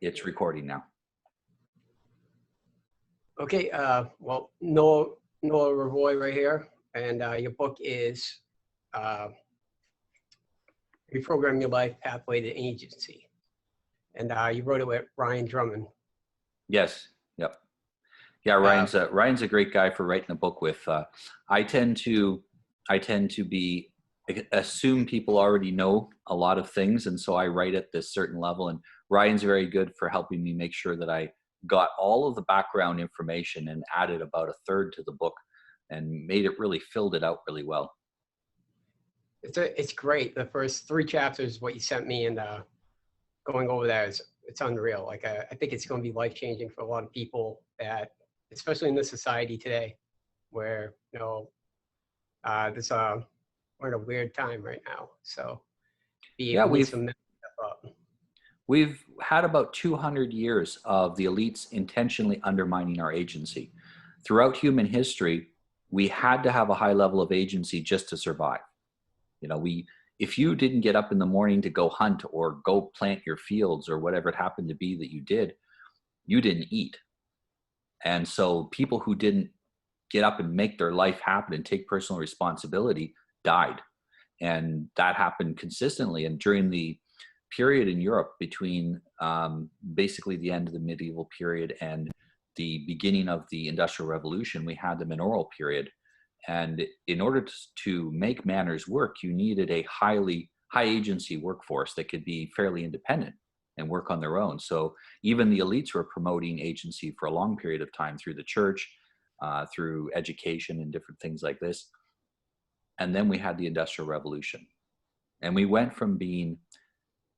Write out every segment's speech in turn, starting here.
It's recording now. Okay, well, Noah Revoy right here, and your book is Reprogram Your Life, Pathway to Agency. And you wrote it with Ryan Drummond. Yes, yep. Yeah, Ryan's a great guy for writing a book with. I tend to assume people already know a lot of things, and so I write at this certain level, and Ryan's very good for helping me make sure that I got all of the background information and added about a third to the book and filled it out really well. It's great. The first 3 chapters, what you sent me, and going over that it's unreal. Like I think it's going to be life-changing for a lot of people, that especially in this society today, where we're in a weird time right now. So we've had about 200 years of the elites intentionally undermining our agency. Throughout human history, we had to have a high level of agency just to survive. If you didn't get up in the morning to go hunt or go plant your fields or whatever it happened to be that you didn't eat. And so people who didn't get up and make their life happen and take personal responsibility died. And that happened consistently. And during the period in Europe between basically the end of the medieval period and the beginning of the Industrial Revolution, we had the manorial period. And in order to make manners work, you needed a high agency workforce that could be fairly independent and work on their own. So even the elites were promoting agency for a long period of time through the church, through education and different things like this. And then we had the Industrial Revolution. And we went from being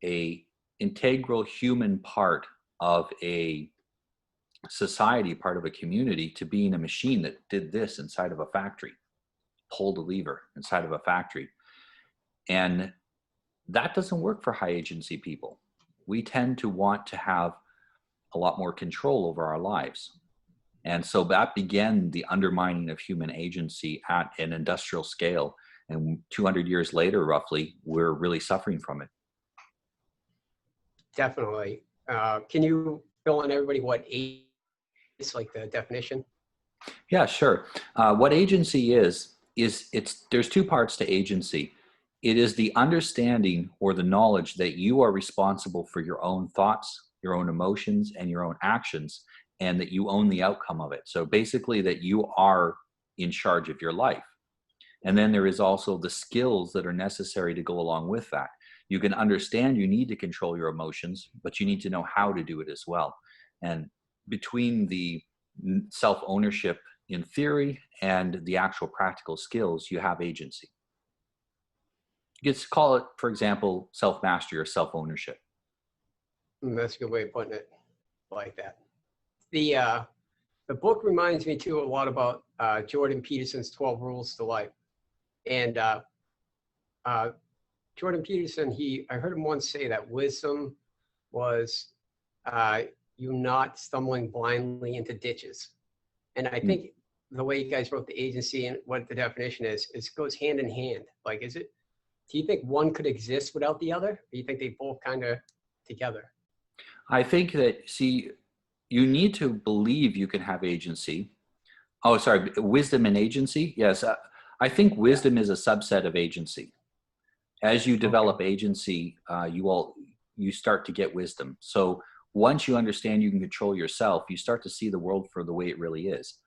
an integral human part of a society, part of a community, to being a machine that did this inside of a factory, pulled a lever inside of a factory. And that doesn't work for high agency people. We tend to want to have a lot more control over our lives. And so that began the undermining of human agency at an industrial scale. And 200 years later, roughly, we're really suffering from it. Definitely. Can you fill in everybody what agency is, like the definition? Yeah, sure. What agency is there's 2 parts to agency. It is the understanding or the knowledge that you are responsible for your own thoughts, your own emotions, and your own actions, and that you own the outcome of it. So basically that you are in charge of your life. And then there is also the skills that are necessary to go along with that. You can understand you need to control your emotions, but you need to know how to do it as well. And between the self-ownership in theory and the actual practical skills, you have agency. You could call it, for example, self-mastery or self-ownership. That's a good way of putting it, like that. The book reminds me too a lot about Jordan Peterson's 12 Rules to Life. And Jordan Peterson, I heard him once say that wisdom was you not stumbling blindly into ditches. And I think the way you guys wrote the agency and what the definition is goes hand in hand. Like, do you think one could exist without the other? Or do you think they both kind of together? I think that, you need to believe you can have agency. Oh, sorry, wisdom and agency. Yes. I think wisdom is a subset of agency. As you develop agency, you start to get wisdom. So once you understand you can control yourself, you start to see the world for the way it really is.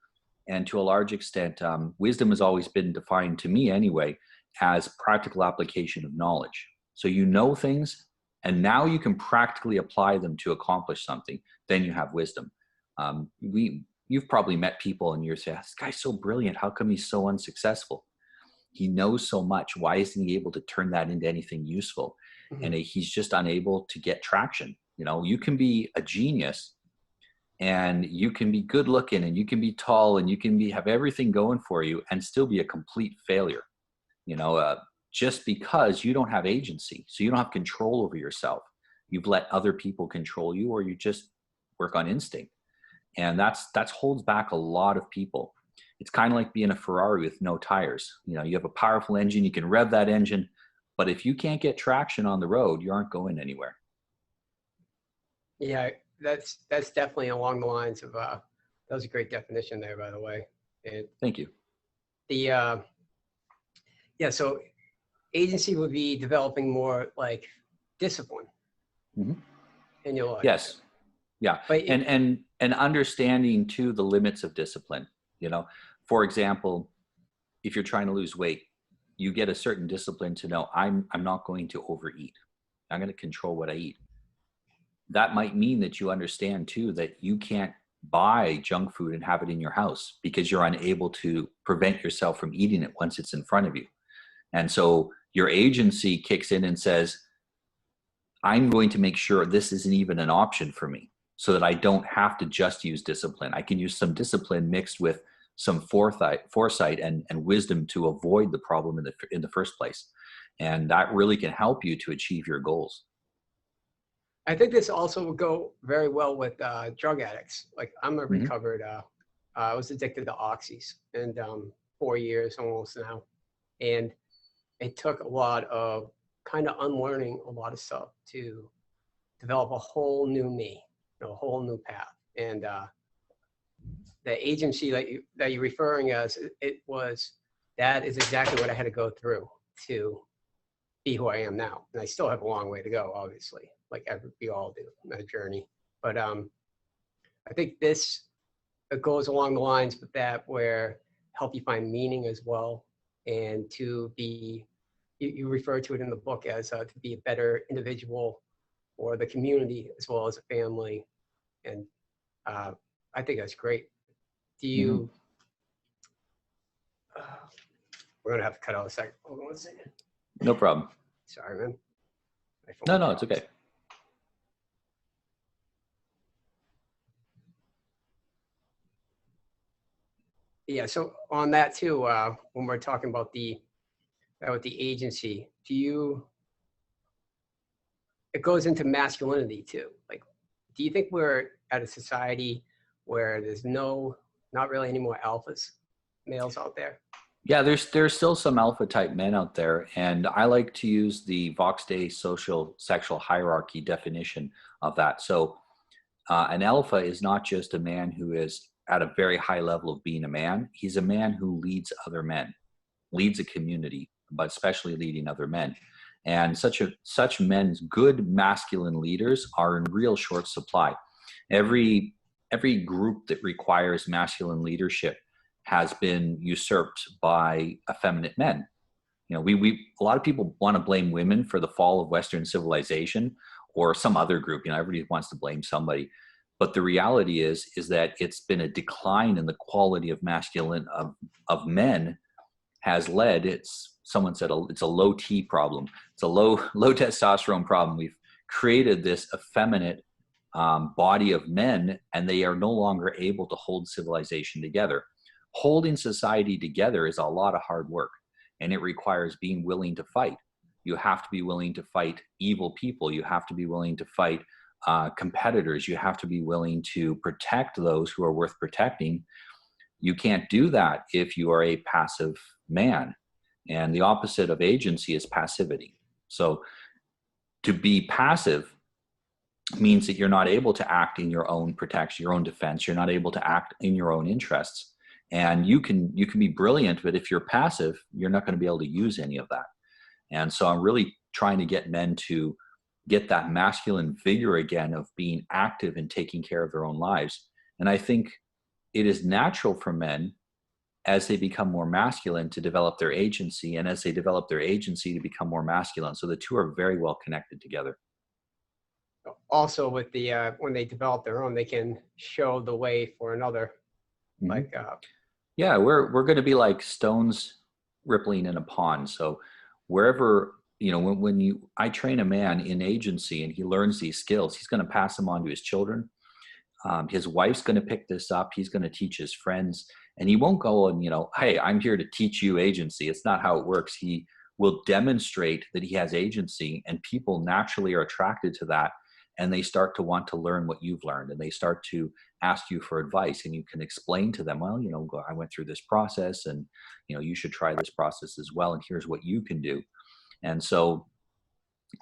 And to a large extent, wisdom has always been defined, to me anyway, as practical application of knowledge. So you know things, and now you can practically apply them to accomplish something. Then you have wisdom. You've probably met people and you're saying, this guy's so brilliant. How come he's so unsuccessful? He knows so much. Why isn't he able to turn that into anything useful? Mm-hmm. And he's just unable to get traction. You can be a genius and you can be good looking and you can be tall and you can have everything going for you and still be a complete failure, just because you don't have agency. So you don't have control over yourself. You've let other people control you, or you just work on instinct. And that holds back a lot of people. It's kind of like being a Ferrari with no tires. You have a powerful engine, you can rev that engine, but if you can't get traction on the road, you aren't going anywhere. Yeah, that's definitely along the lines of that was a great definition there, by the way. And Thank you. the yeah, so agency would be developing more like discipline in your life. Yes. Yeah. But And understanding too the limits of discipline. You know, for example, if you're trying to lose weight, you get a certain discipline to know I'm not going to overeat. I'm going to control what I eat. That might mean that you understand too that you can't buy junk food and have it in your house because you're unable to prevent yourself from eating it once it's in front of you. And so your agency kicks in and says, I'm going to make sure this isn't even an option for me so that I don't have to just use discipline. I can use some discipline mixed with some foresight and wisdom to avoid the problem in the first place. And that really can help you to achieve your goals. I think this also would go very well with drug addicts. Like I'm a recovered, I was addicted to oxys and 4 years almost now. And it took a lot of kind of unlearning a lot of stuff to develop a whole new me, a whole new path. And the agency that you're referring as, that is exactly what I had to go through to be who I am now. And I still have a long way to go, obviously, like we all do in that journey. But I think it goes along the lines with that, where help you find meaning as well, and to be, you refer to it in the book as to be a better individual for the community as well as a family. And I think that's great. Do you, we're going to have to cut out a second. Hold on one second. No problem. Sorry, man. No, it's okay. Yeah, so on that too, when we're talking about with the agency, it goes into masculinity too. Like, do you think we're at a society where there's not really any more alphas, males out there? Yeah, there's still some alpha type men out there, and I like to use the Vox Day social sexual hierarchy definition of that. So an alpha is not just a man who is at a very high level of being a man. He's a man who leads other men, leads a community, but especially leading other men. And such men's good masculine leaders are in real short supply. Every group that requires masculine leadership has been usurped by effeminate men. You know, a lot of people want to blame women for the fall of Western civilization or some other group. You know, everybody wants to blame somebody. But the reality is that it's been a decline in the quality of masculine of men has led. Someone said it's a low T problem. It's a low testosterone problem. We've created this effeminate body of men, and they are no longer able to hold civilization together. Holding society together is a lot of hard work, and it requires being willing to fight. You have to be willing to fight evil people. You have to be willing to fight competitors. You have to be willing to protect those who are worth protecting. You can't do that if you are a passive man. And the opposite of agency is passivity. So to be passive means that you're not able to act in your own protection, your own defense. You're not able to act in your own interests. And you can be brilliant, but if you're passive, you're not going to be able to use any of that. And so I'm really trying to get men to get that masculine vigor again of being active and taking care of their own lives. And I think it is natural for men, as they become more masculine, to develop their agency, and as they develop their agency, to become more masculine. So the two are very well connected together. Also, with when they develop their own, they can show the way for another. Like, yeah, we're going to be like stones rippling in a pond. So wherever, you know, when I train a man in agency and he learns these skills, he's going to pass them on to his children. His wife's going to pick this up. He's going to teach his friends, and he won't go and, you know, hey, I'm here to teach you agency. It's not how it works. He will demonstrate that he has agency, and people naturally are attracted to that. And they start to want to learn what you've learned, and they start to ask you for advice, and you can explain to them, well, you know, I went through this process, and, you know, you should try this process as well. And here's what you can do. And so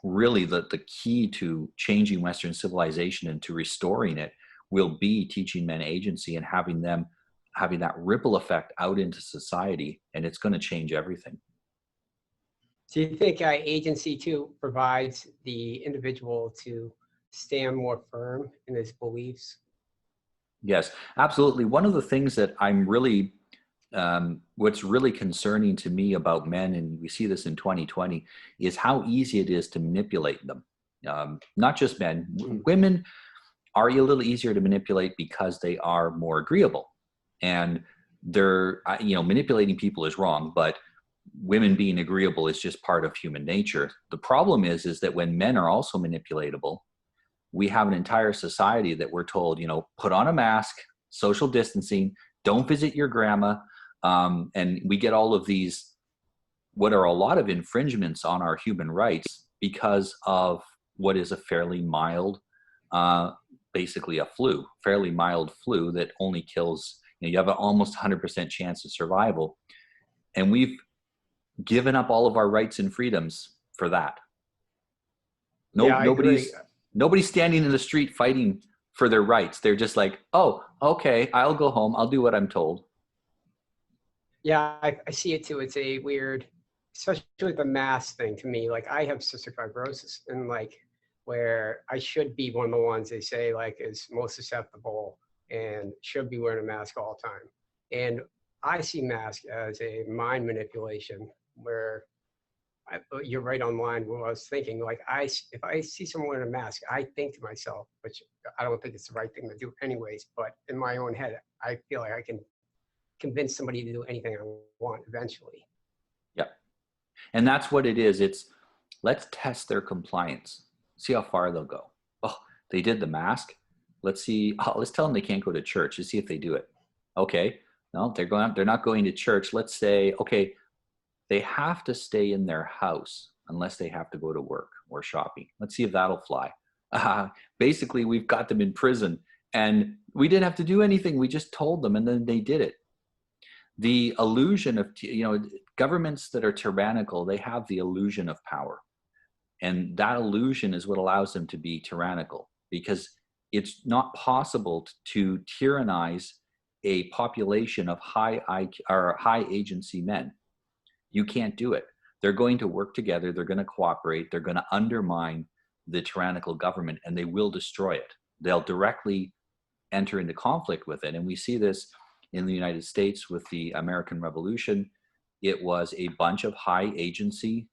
really the key to changing Western civilization and to restoring it will be teaching men agency and having them having that ripple effect out into society, and it's going to change everything. Do you think agency too provides the individual to stand more firm in his beliefs? Yes, absolutely. One of the things that I'm really what's really concerning to me about men, and we see this in 2020, is how easy it is to manipulate them. Not just men, women are a little easier to manipulate because they are more agreeable, and they're manipulating people is wrong, but women being agreeable is just part of human nature. The problem is that when men are also manipulatable, we have an entire society that we're told, put on a mask, social distancing, don't visit your grandma. And we get all of these, what are a lot of infringements on our human rights because of what is a fairly mild, basically a fairly mild flu that only kills, you have an almost 100% chance of survival. And we've given up all of our rights and freedoms for that. Yeah, I agree. Nobody's standing in the street fighting for their rights. They're just like, oh, okay, I'll go home. I'll do what I'm told. Yeah, I see it too. It's a weird, especially with the mask thing to me. Like I have cystic fibrosis, and like where I should be one of the ones they say like is most susceptible and should be wearing a mask all the time. And I see mask as a mind manipulation where you're right on line with what I was thinking. Like if I see someone wearing a mask, I think to myself, which I don't think it's the right thing to do anyways, but in my own head, I feel like I can convince somebody to do anything I want eventually. Yep. And that's what it is. It's let's test their compliance. See how far they'll go. Oh, they did the mask. Let's see. Oh, let's tell them they can't go to church. Let's see if they do it. Okay. No, they're not going to church. Let's say, okay, they have to stay in their house unless they have to go to work or shopping. Let's see if that'll fly. Basically, we've got them in prison and we didn't have to do anything. We just told them and then they did it. The illusion of, governments that are tyrannical, they have the illusion of power. And that illusion is what allows them to be tyrannical, because it's not possible to tyrannize a population of high agency men. You can't do it. They're going to work together. They're going to cooperate. They're going to undermine the tyrannical government and they will destroy it. They'll directly enter into conflict with it. And we see this in the United States with the American Revolution. It was a bunch of high agency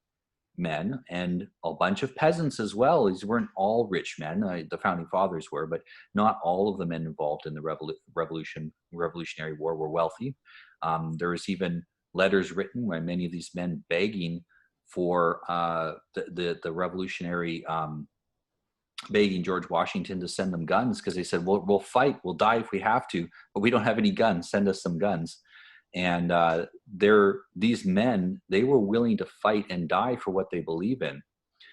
men and a bunch of peasants as well. These weren't all rich men. The founding fathers were, but not all of the men involved in the Revolutionary War were wealthy. There was even letters written by many of these men begging for the revolutionary, begging George Washington to send them guns, because they said, we'll fight, we'll die if we have to, but we don't have any guns, send us some guns. And these men, they were willing to fight and die for what they believe in.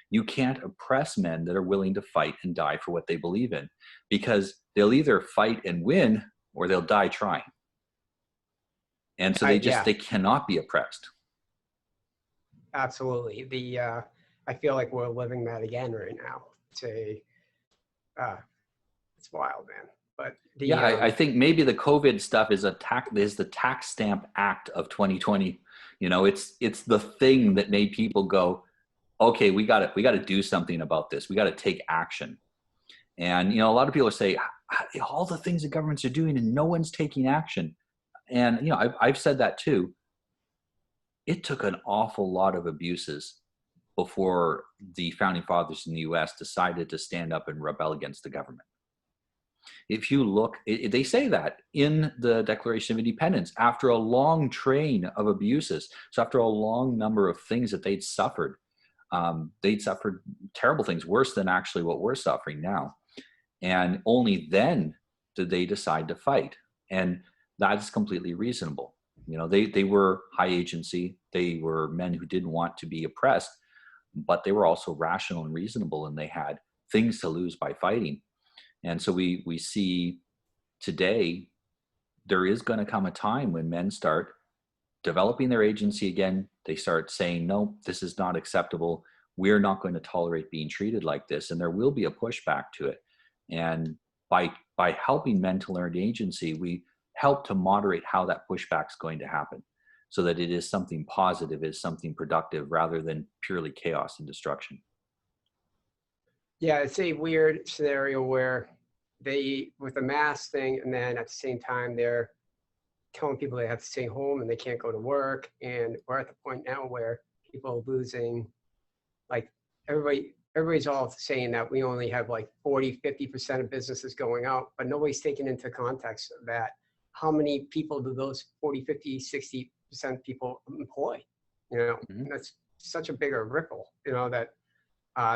You can't oppress men that are willing to fight and die for what they believe in, because they'll either fight and win or they'll die trying. And so they cannot be oppressed. Absolutely. I feel like we're living that again right now. It's wild, man. But I think maybe the COVID stuff is the tax stamp act of 2020. It's the thing that made people go, okay, we got to do something about this. We got to take action. And a lot of people say all the things the governments are doing and no one's taking action. And I've said that too. It took an awful lot of abuses before the founding fathers in the U.S. decided to stand up and rebel against the government. If you look, they say that in the Declaration of Independence, after a long train of abuses, so after a long number of things that they'd suffered terrible things, worse than actually what we're suffering now. And only then did they decide to fight. And that's completely reasonable. They were high agency. They were men who didn't want to be oppressed, but they were also rational and reasonable, and they had things to lose by fighting. And so we see today, there is going to come a time when men start developing their agency again. They start saying, no, this is not acceptable. we're not going to tolerate being treated like this, and there will be a pushback to it. And by helping men to learn agency, we help to moderate how that pushback is going to happen, so that it is something positive, is something productive, rather than purely chaos and destruction. Yeah, it's a weird scenario where they, with the mask thing, and then at the same time they're telling people they have to stay home and they can't go to work. And we're at the point now where people are losing, like everybody's all saying that we only have like 40-50% of businesses going out, but nobody's taking into context of that. How many people do those 40-50-60% people employ? You know, that's such a bigger ripple, you know, that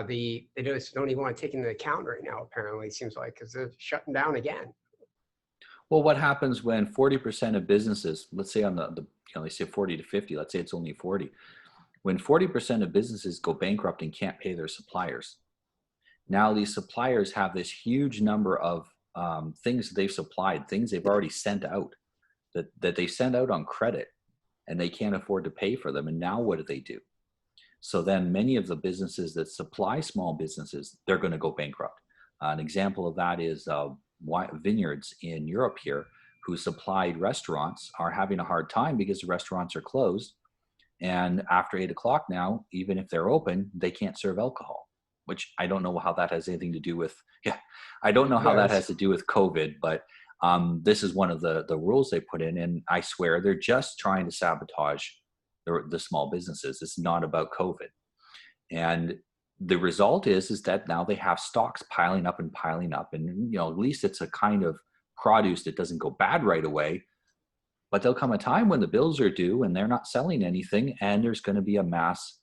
they just don't even want to take into account right now, apparently, it seems like, because they're shutting down again. Well, what happens when 40% of businesses, let's say on they say 40 to 50, let's say it's only 40. When 40% of businesses go bankrupt and can't pay their suppliers, now these suppliers have this huge number of things they've supplied, things they've already sent out, that they send out on credit, and they can't afford to pay for them. And now what do? So then many of the businesses that supply small businesses, they're going to go bankrupt. An example of that is vineyards in Europe here, who supplied restaurants, are having a hard time because the restaurants are closed. And after 8 o'clock now, even if they're open, they can't serve alcohol, which I don't know how that has anything to do with, I don't know how that has to do with COVID, but this is one of the rules they put in. And I swear they're just trying to sabotage the small businesses. It's not about COVID. And the result is that now they have stocks piling up. And, at least it's a kind of produce that doesn't go bad right away. But there'll come a time when the bills are due and they're not selling anything, and there's going to be a mass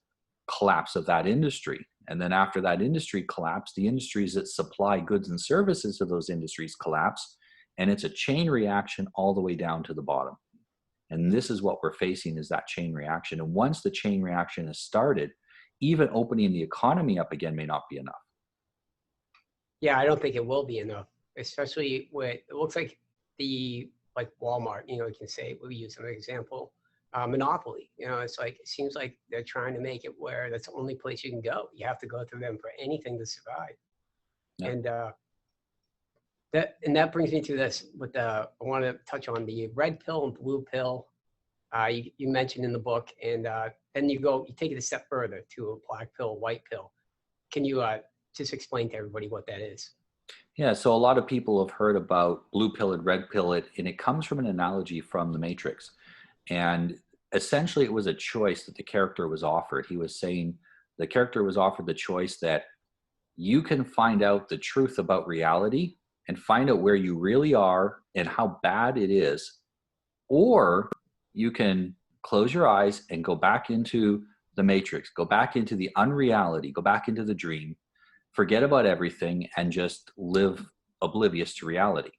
collapse of that industry. And then after that industry collapse, the industries that supply goods and services to those industries collapse, and it's a chain reaction all the way down to the bottom. And this is what we're facing, is that chain reaction. And once the chain reaction has started, even opening the economy up again may not be enough. Yeah, I don't think it will be enough, especially with, it looks like like Walmart, you can say, we use an example, monopoly. It's like, it seems like they're trying to make it where that's the only place you can go. You have to go through them for anything to survive. Yeah. And that brings me to this, I want to touch on the red pill and blue pill. You mentioned in the book, and then you take it a step further to a black pill, white pill. Can you just explain to everybody what that is? Yeah, so a lot of people have heard about blue pill and red pill, and it comes from an analogy from The Matrix. And essentially it was a choice that the character was offered. He was saying the character was offered the choice that you can find out the truth about reality and find out where you really are and how bad it is, or you can close your eyes and go back into the Matrix, go back into the unreality, go back into the dream, forget about everything, and just live oblivious to reality.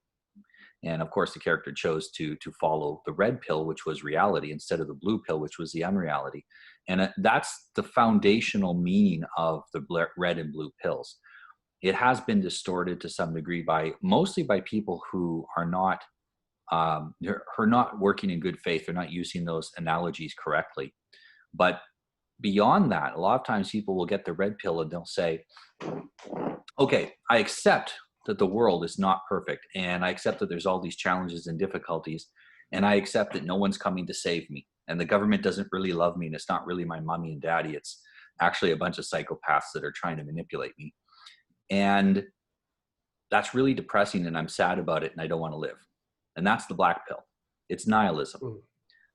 And of course, the character chose to follow the red pill, which was reality, instead of the blue pill, which was the unreality. And that's the foundational meaning of the red and blue pills. It has been distorted to some degree mostly by people who are not working in good faith. They're not using those analogies correctly. But beyond that, a lot of times people will get the red pill and they'll say, okay, I accept that the world is not perfect, and I accept that there's all these challenges and difficulties, and I accept that no one's coming to save me, and the government doesn't really love me, and it's not really my mommy and daddy, it's actually a bunch of psychopaths that are trying to manipulate me. And that's really depressing, and I'm sad about it, and I don't want to live. And that's the black pill. It's nihilism.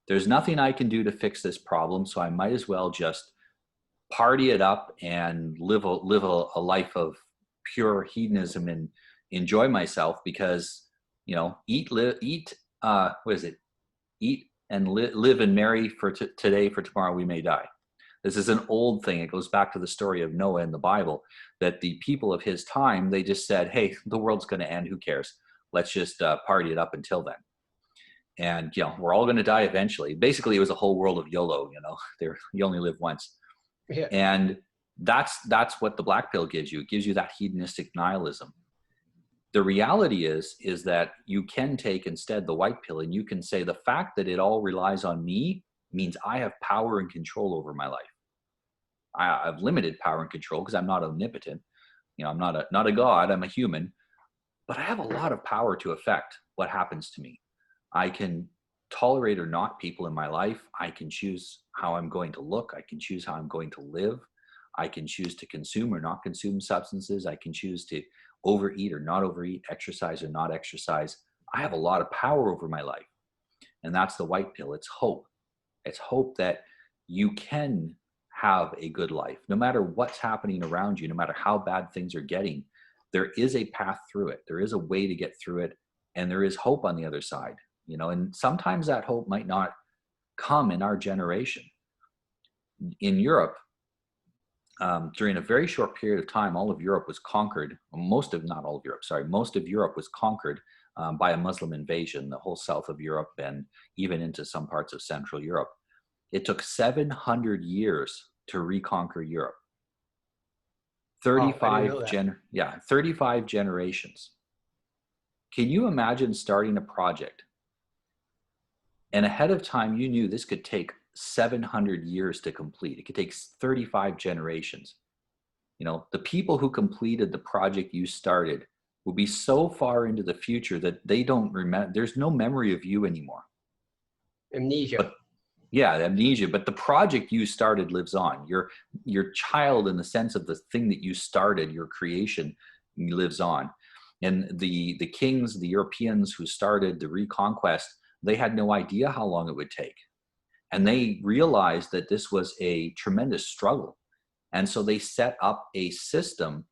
There's nothing I can do to fix this problem, so I might as well just party it up and live a life of pure hedonism and enjoy myself, because eat and live and marry for today, for tomorrow we may die. This is an old thing. It goes back to the story of Noah in the Bible, that the people of his time, they just said, hey, the world's going to end, who cares, let's just party it up until then. And we're all going to die eventually. Basically, it was a whole world of YOLO. You only live once. Yeah. And that's what the black pill gives you. It gives you that hedonistic nihilism. The reality is that you can take instead the white pill, and you can say the fact that it all relies on me means I have power and control over my life. I have limited power and control because I'm not omnipotent. I'm not a god, I'm a human, but I have a lot of power to affect what happens to me. I can tolerate or not people in my life. I can choose how I'm going to look. I can choose how I'm going to live. I can choose to consume or not consume substances. I can choose to overeat or not overeat, exercise or not exercise. I have a lot of power over my life. And that's the white pill. It's hope. It's hope that you can have a good life. No matter what's happening around you, no matter how bad things are getting, there is a path through it. There is a way to get through it. And there is hope on the other side, and sometimes that hope might not come in our generation. In Europe, during a very short period of time, all of Europe was conquered. Most of Europe was conquered by a Muslim invasion, the whole south of Europe and even into some parts of Central Europe. It took 700 years to reconquer Europe. 35 generations. Can you imagine starting a project and ahead of time you knew this could take 700 years to complete? It could take 35 generations. The people who completed the project you started will be so far into the future that they don't remember. There's no memory of you anymore. Amnesia. Amnesia. But the project you started lives on. Your child, in the sense of the thing that you started, your creation, lives on. And the kings, the Europeans who started the reconquest, they had no idea how long it would take. And they realized that this was a tremendous struggle. And so they set up a system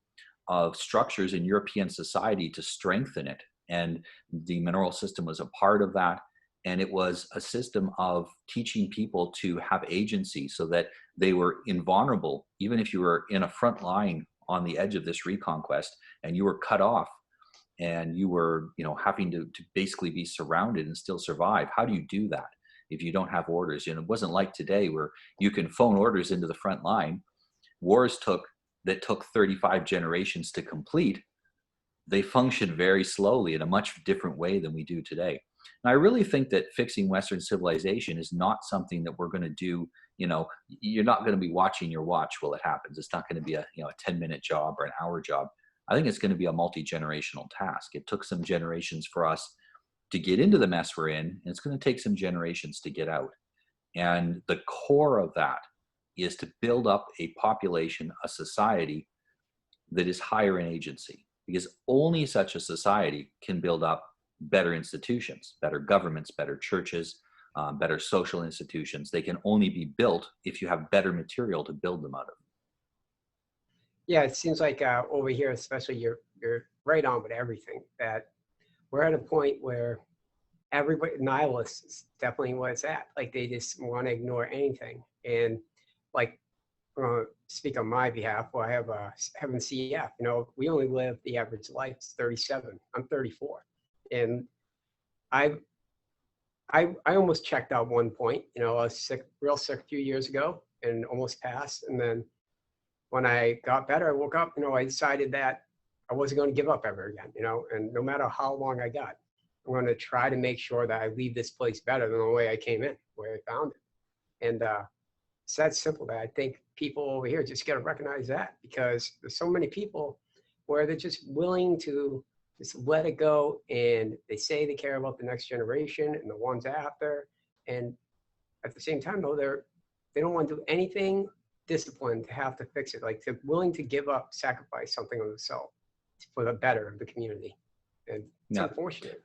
of structures in European society to strengthen it. And the mineral system was a part of that. And it was a system of teaching people to have agency so that they were invulnerable. Even if you were in a front line on the edge of this reconquest and you were cut off and you were, having to basically be surrounded and still survive, how do you do that if you don't have orders? It wasn't like today where you can phone orders into the front line. Wars took 35 generations to complete. They functioned very slowly in a much different way than we do today. And I really think that fixing Western civilization is not something that we're going to do. You're not going to be watching your watch while it happens. It's not going to be a 10-minute job or an hour job. I think it's going to be a multi-generational task. It took some generations for us to get into the mess we're in, and it's going to take some generations to get out. And the core of that is to build up a population, a society that is higher in agency, because only such a society can build up better institutions, better governments, better churches, better social institutions. They can only be built if you have better material to build them out of. Yeah, it seems like over here, especially, you're right on with everything. That we're at a point where everybody, nihilists is definitely what it's at. Like, they just want to ignore anything. And like, speak on my behalf, well, I have a 7 CF. We only live, the average life is 37. I'm 34, and I almost checked out one point. I was sick, real sick a few years ago, and almost passed. And then when I got better, I woke up. I decided that I wasn't going to give up ever again. And no matter how long I got, I'm going to try to make sure that I leave this place better than the way I came in, the way I found it. And it's that simple. That I think people over here just got to recognize that, because there's so many people where they're just willing to just let it go, and they say they care about the next generation and the ones after, and at the same time, though, they don't want to do anything disciplined to have to fix it. Like, they're willing to give up, sacrifice something of themselves for the better of the community, and it's unfortunate.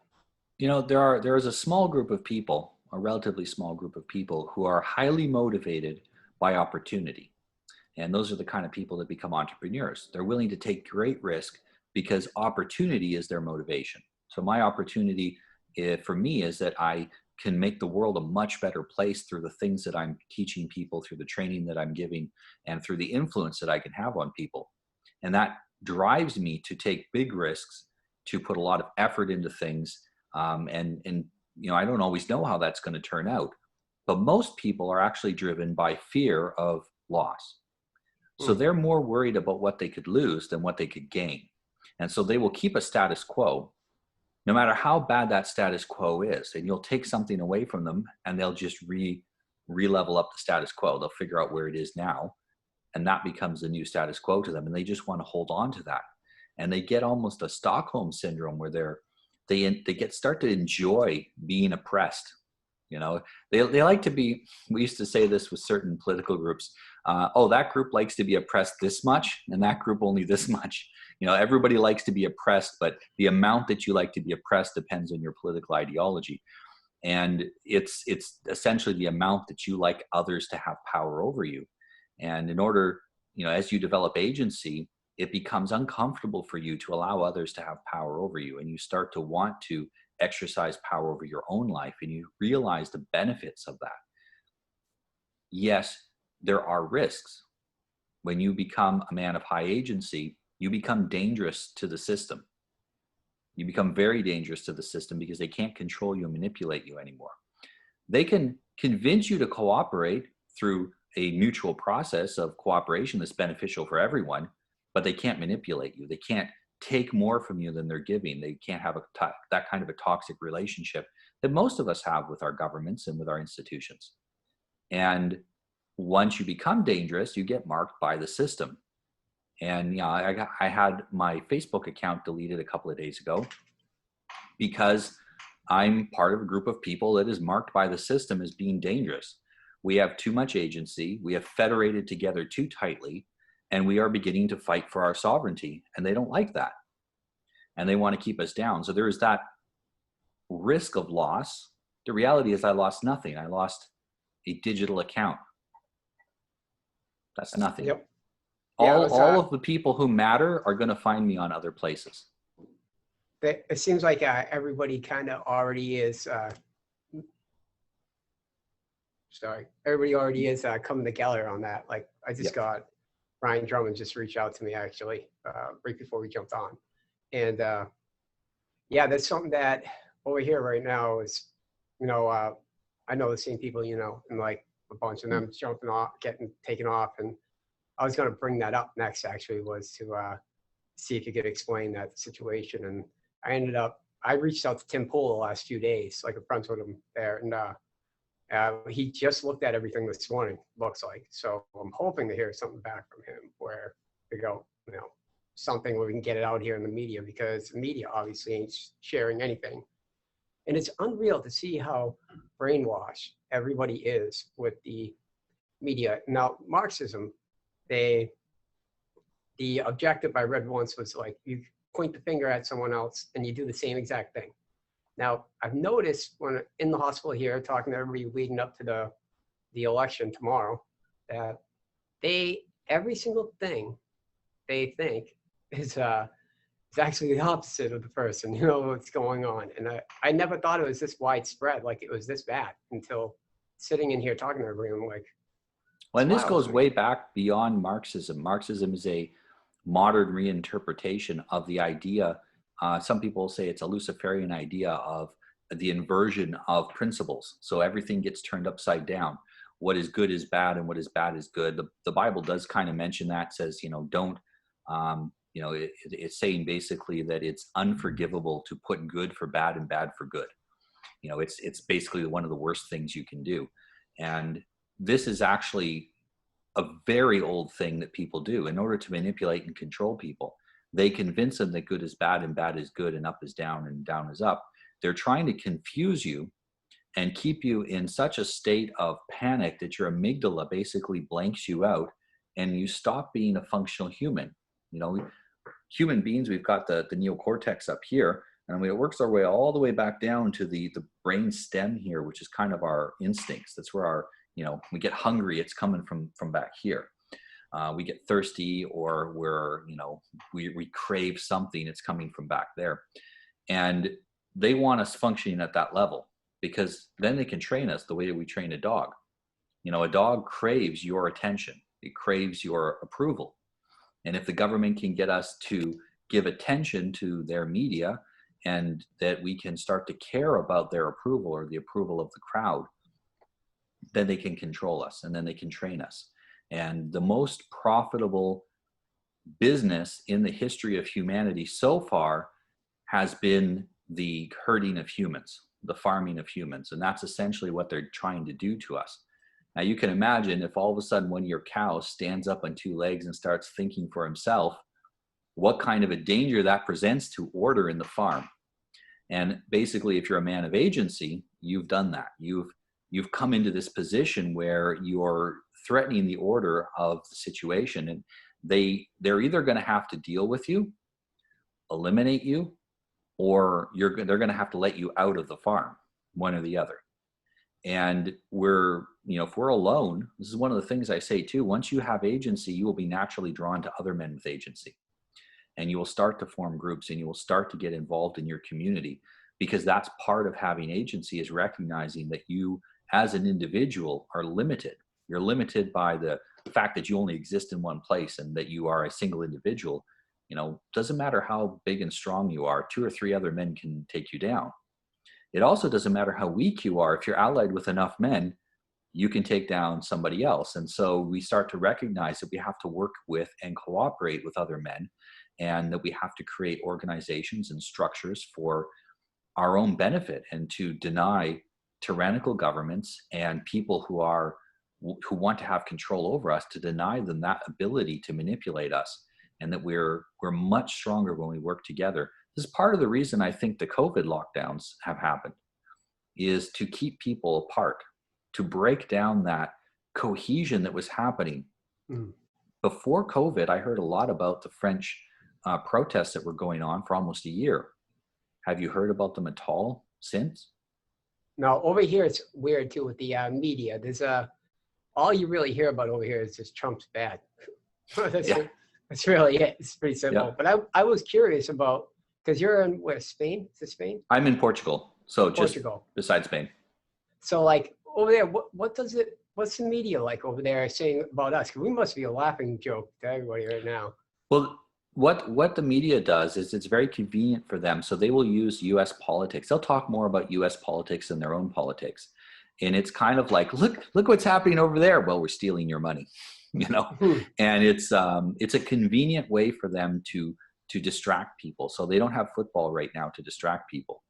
There is a small group of people, a relatively small group of people, who are highly motivated by opportunity. And those are the kind of people that become entrepreneurs. They're willing to take great risk because opportunity is their motivation. So my opportunity for me is that I can make the world a much better place through the things that I'm teaching people, through the training that I'm giving, and through the influence that I can have on people. And that drives me to take big risks, to put a lot of effort into things. And I don't always know how that's going to turn out, but most people are actually driven by fear of loss. So they're more worried about what they could lose than what they could gain. And so they will keep a status quo, no matter how bad that status quo is. And you'll take something away from them and they'll just re-level up the status quo. They'll figure out where it is now. and that becomes the new status quo to them, and they just want to hold on to that, and they get almost a Stockholm syndrome where they start to enjoy being oppressed. You know, they like to be, we used to say this with certain political groups, oh, that group likes to be oppressed this much and that group only this much. You know, everybody likes to be oppressed, but the amount that you like to be oppressed depends on your political ideology. And it's essentially the amount that you like others to have power over you. And in order, you know, as you develop agency, it becomes uncomfortable for you to allow others to have power over you. And you start to want to exercise power over your own life, and you realize the benefits of that. Yes, there are risks. When you become a man of high agency, you become dangerous to the system. You become very dangerous to the system because they can't control you and manipulate you anymore. They can convince you to cooperate through a mutual process of cooperation that's beneficial for everyone, but they can't manipulate you. They can't take more from you than they're giving. They can't have that kind of a toxic relationship that most of us have with our governments and with our institutions. And once you become dangerous, you get marked by the system. And yeah, I had my Facebook account deleted a couple of days ago because I'm part of a group of people that is marked by the system as being dangerous. We have too much agency. We have federated together too tightly, and we are beginning to fight for our sovereignty. And they don't like that. And they want to keep us down. So there is that risk of loss. The reality is I lost nothing. I lost a digital account. That's nothing. Yep. Yeah, all of the people who matter are going to find me on other places. It seems like everybody kind of already is, everybody already is coming together on that. Like I just got Ryan Drummond just reached out to me actually right before we jumped on. And yeah, that's something that over here right now is, you know, I know the same people, you know, and like a bunch of them jumping off, getting taken off. And I was going to bring that up next, actually, was to see if you could explain that situation. And I reached out to Tim Pool the last few days, like I'm friends with him there. And he just looked at everything this morning, looks like. So I'm hoping to hear something back from him where we go, you know, something where we can get it out here in the media, because the media obviously ain't sharing anything. And it's unreal to see how brainwashed everybody is with the media. Now, Marxism, the objective I read once was like, you point the finger at someone else and you do the same exact thing. Now, I've noticed when in the hospital here, talking to everybody leading up to the election tomorrow, that every single thing they think is actually the opposite of the person, you know, what's going on. And I never thought it was this widespread, like it was this bad, until sitting in here talking to everyone. I'm like, well, and this goes way back beyond Marxism. Marxism is a modern reinterpretation of the idea. Some people say it's a Luciferian idea of the inversion of principles. So everything gets turned upside down. What is good is bad, and what is bad is good. The Bible does kind of mention that, says, you know, don't, you know, it's saying basically that it's unforgivable to put good for bad and bad for good. You know, it's basically one of the worst things you can do. And this is actually a very old thing that people do in order to manipulate and control people. They convince them that good is bad and bad is good and up is down and down is up. They're trying to confuse you and keep you in such a state of panic that your amygdala basically blanks you out and you stop being a functional human. You know, human beings, we've got the neocortex up here, and it works our way all the way back down to the brain stem here, which is kind of our instincts. That's where our, you know, we get hungry, it's coming from back here. We get thirsty, or we're, you know, we crave something, it's coming from back there. And they want us functioning at that level, because then they can train us the way that we train a dog. You know, a dog craves your attention. It craves your approval. And if the government can get us to give attention to their media, and that we can start to care about their approval or the approval of the crowd, then they can control us, and then they can train us. And the most profitable business in the history of humanity so far has been the herding of humans, the farming of humans. And that's essentially what they're trying to do to us. Now you can imagine if all of a sudden one of your cows stands up on two legs and starts thinking for himself, what kind of a danger that presents to order in the farm. And basically, if you're a man of agency, you've done that. You've come into this position where you're threatening the order of the situation, and they're either going to have to deal with you, eliminate you, or they're going to have to let you out of the farm, one or the other. And if we're alone, this is one of the things I say too, once you have agency, you will be naturally drawn to other men with agency. And you will start to form groups, and you will start to get involved in your community, because that's part of having agency, is recognizing that you as an individual are limited. You're limited by the fact that you only exist in one place and that you are a single individual. Doesn't matter how big and strong you are, 2 or 3 other men can take you down. It also doesn't matter how weak you are. If you're allied with enough men, you can take down somebody else. And so we start to recognize that we have to work with and cooperate with other men, and that we have to create organizations and structures for our own benefit, and to deny tyrannical governments and people who want to have control over us, to deny them that ability to manipulate us, and that we're much stronger when we work together. This is part of the reason I think the COVID lockdowns have happened, is to keep people apart, to break down that cohesion that was happening. Before COVID, I heard a lot about the French protests that were going on for almost a year. Have you heard about them at all since? No, over here it's weird too with the media. There's all you really hear about over here is just Trump's bad. That's really it. It's pretty simple. Yeah. But I was curious about, because you're in where, Spain? Is it Spain? I'm in Portugal. So Portugal. Just beside Spain. So like over there, what's the media like over there saying about us? Because we must be a laughing joke to everybody right now. Well, what the media does is it's very convenient for them. So they will use U.S. politics. They'll talk more about U.S. politics than their own politics. And it's kind of like, look what's happening over there. Well, we're stealing your money, And it's a convenient way for them to distract people. So they don't have football right now to distract people.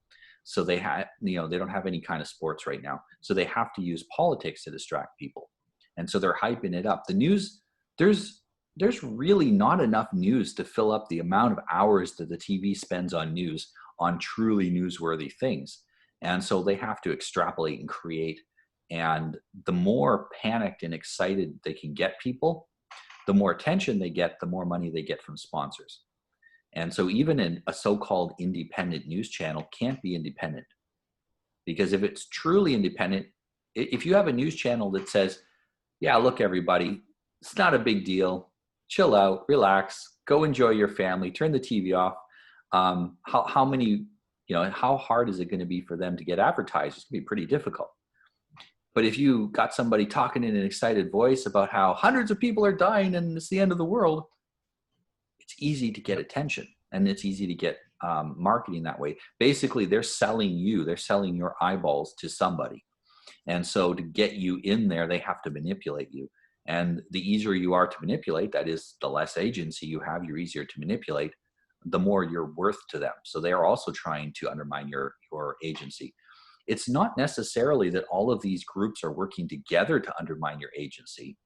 So they don't have any kind of sports right now. So they have to use politics to distract people. And so they're hyping it up. The news, there's really not enough news to fill up the amount of hours that the TV spends on news, on truly newsworthy things. And so they have to extrapolate and create. And the more panicked and excited they can get people, the more attention they get, the more money they get from sponsors. And so even in a so-called independent news channel can't be independent. Because if it's truly independent, if you have a news channel that says, yeah, look, everybody, it's not a big deal. Chill out, relax, go enjoy your family, turn the TV off. How hard is it going to be for them to get advertised? It's going to be pretty difficult. But if you got somebody talking in an excited voice about how hundreds of people are dying and it's the end of the world, it's easy to get attention, and it's easy to get marketing that way. Basically, they're selling your eyeballs to somebody. And so to get you in there, they have to manipulate you. And the easier you are to manipulate, that is, the less agency you have, you're easier to manipulate, the more you're worth to them. So they are also trying to undermine your agency. It's not necessarily that all of these groups are working together to undermine your agency.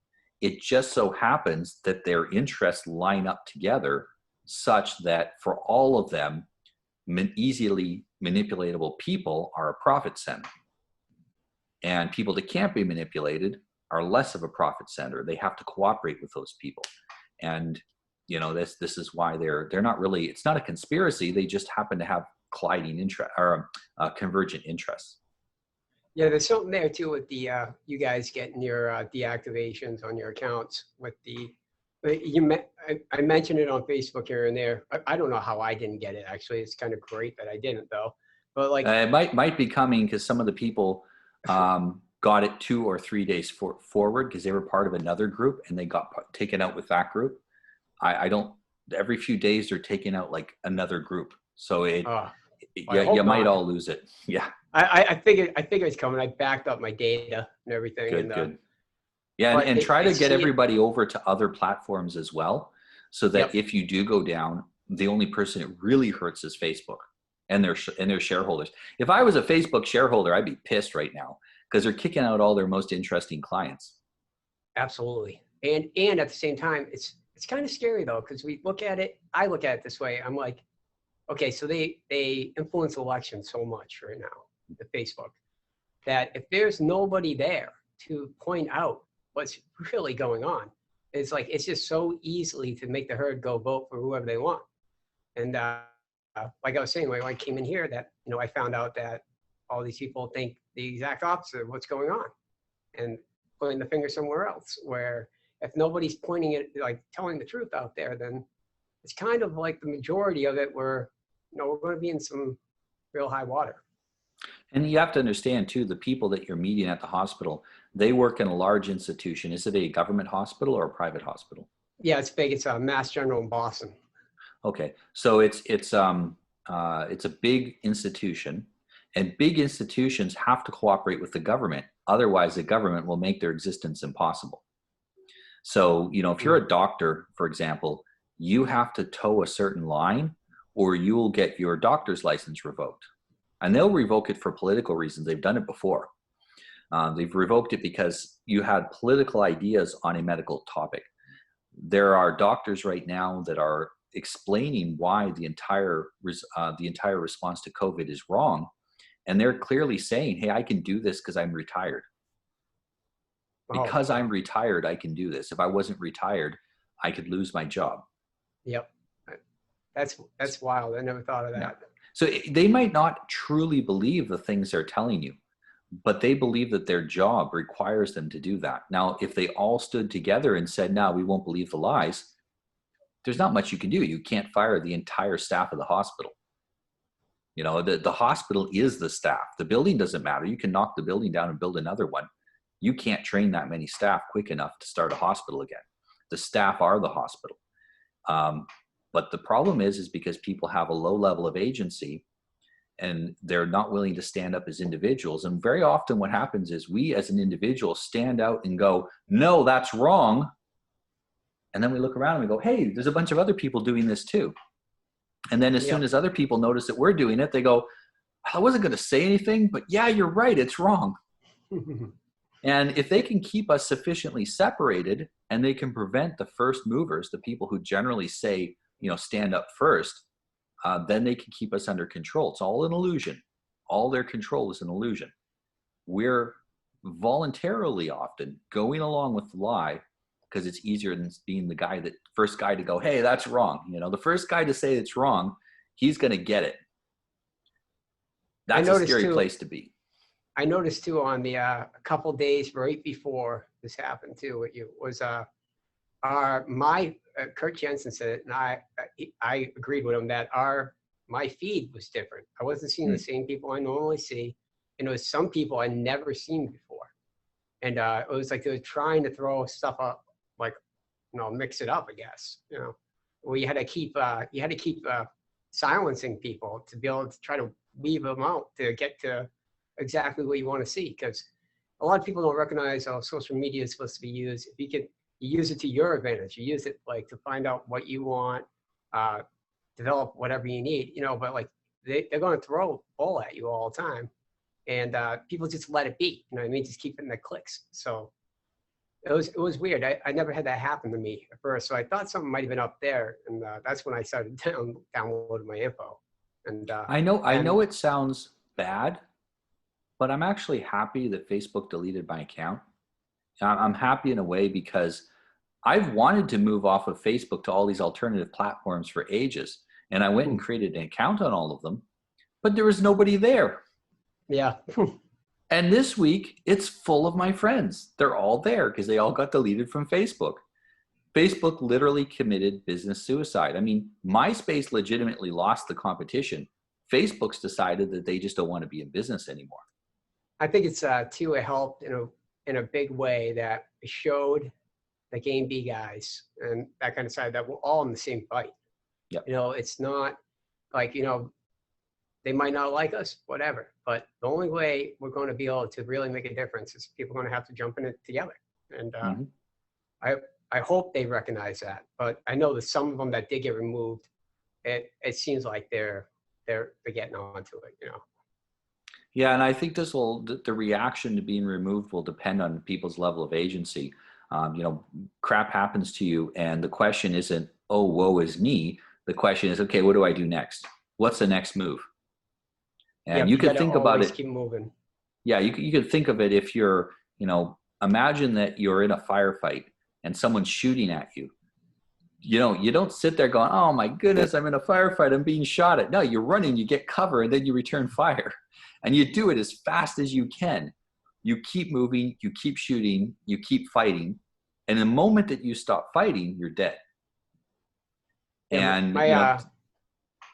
It just so happens that their interests line up together such that for all of them, easily manipulatable people are a profit center. And people that can't be manipulated are less of a profit center. They have to cooperate with those people. And this is why they're not really, it's not a conspiracy. They just happen to have colliding interest or convergent interests. Yeah, there's something there too with the you guys getting your deactivations on your accounts with the I mentioned it on Facebook here and there. I don't know how I didn't get it. Actually, it's kind of great that I didn't though. But like it might be coming because some of the people got it 2 or 3 days forward because they were part of another group and they got taken out with that group. I don't. Every few days they're taking out like another group, so you might all lose it. Yeah. I figure it's coming. I backed up my data and everything. Good. Yeah, and try to get everybody over to other platforms as well, so that if you do go down, the only person it really hurts is Facebook and their shareholders. If I was a Facebook shareholder, I'd be pissed right now because they're kicking out all their most interesting clients. Absolutely. And at the same time, it's kind of scary though, because we look at it, I look at it this way. I'm like, okay, so they influence elections so much right now, the Facebook, that if there's nobody there to point out what's really going on, it's like, it's just so easily to make the herd go vote for whoever they want. And like I was saying, when I came in here, that, you know, I found out that all these people think the exact opposite of what's going on and pointing the finger somewhere else, where if nobody's pointing it, like telling the truth out there, then it's kind of like the majority of it where, you know, we're going to be in some real high water. And you have to understand too, the people that you're meeting at the hospital, they work in a large institution. Is it a government hospital or a private hospital? Yeah, it's big. It's a Mass General in Boston. Okay, so it's a big institution, and big institutions have to cooperate with the government. Otherwise, the government will make their existence impossible. So, you know, if you're a doctor, for example, you have to toe a certain line or you will get your doctor's license revoked. And they'll revoke it for political reasons. They've done it before. They've revoked it because you had political ideas on a medical topic. There are doctors right now that are explaining why the entire response to COVID is wrong. And they're clearly saying, hey, I can do this because I'm retired. Because I'm retired, I can do this. If I wasn't retired, I could lose my job. Yep. That's wild. I never thought of that. Yeah. So they might not truly believe the things they're telling you, but they believe that their job requires them to do that. Now, if they all stood together and said, no, we won't believe the lies, there's not much you can do. You can't fire the entire staff of the hospital. You know, the hospital is the staff. The building doesn't matter. You can knock the building down and build another one. You can't train that many staff quick enough to start a hospital again. The staff are the hospital. But the problem is because people have a low level of agency and they're not willing to stand up as individuals. And very often what happens is we as an individual stand out and go, no, that's wrong. And then we look around and we go, hey, there's a bunch of other people doing this too. And then as soon as other people notice that we're doing it, they go, I wasn't going to say anything, but yeah, you're right, it's wrong. And if they can keep us sufficiently separated and they can prevent the first movers, the people who generally say, you know, stand up first, then they can keep us under control. It's all an illusion. All their control is an illusion. We're voluntarily often going along with the lie because it's easier than being the first guy to go, hey, that's wrong. You know, the first guy to say it's wrong, he's going to get it. That's a scary place to be. I noticed too on the a couple days right before this happened too, it was Kurt Jensen said it, and I agreed with him that my feed was different. I wasn't seeing the same people I normally see, and it was some people I never seen before, and it was like they were trying to throw stuff up, like, you know, mix it up, I guess, you know, where you had to keep silencing people to be able to try to weave them out to get to exactly what you want to see, because a lot of people don't recognize how social media is supposed to be used. If you use it to your advantage, you use it like to find out what you want, develop whatever you need, you know, but like they're going to throw a ball at you all the time, and people just let it be, you know what I mean, just keep it in the clicks. So it was weird. I never had that happen to me at first, so I thought something might have been up there, and that's when I started downloading my info. And I know it sounds bad, but I'm actually happy that Facebook deleted my account. I'm happy in a way because I've wanted to move off of Facebook to all these alternative platforms for ages. And I went and created an account on all of them, but there was nobody there. Yeah. And this week, it's full of my friends. They're all there because they all got deleted from Facebook. Facebook literally committed business suicide. I mean, MySpace legitimately lost the competition. Facebook's decided that they just don't want to be in business anymore. I think it's too, it helped in a big way that it showed the Game B guys and that kind of side that we're all in the same fight. Yep. You know, it's not like, you know, they might not like us, whatever, but the only way we're going to be able to really make a difference is people are going to have to jump in it together. And I hope they recognize that, but I know that some of them that did get removed, it seems like they're getting onto it, you know. Yeah, and I think the reaction to being removed will depend on people's level of agency. You know, crap happens to you, and the question isn't, oh, woe is me. The question is, okay, what do I do next? What's the next move? And Yep, you you got could to think about always it. keep moving. Yeah, you could think of it if you're, you know, imagine that you're in a firefight and someone's shooting at you. You know, you don't sit there going, oh my goodness, I'm in a firefight, I'm being shot at. No, you're running, you get cover, and then you return fire. And you do it as fast as you can. You keep moving, you keep shooting, you keep fighting. And the moment that you stop fighting, you're dead. Yeah, And, my you know,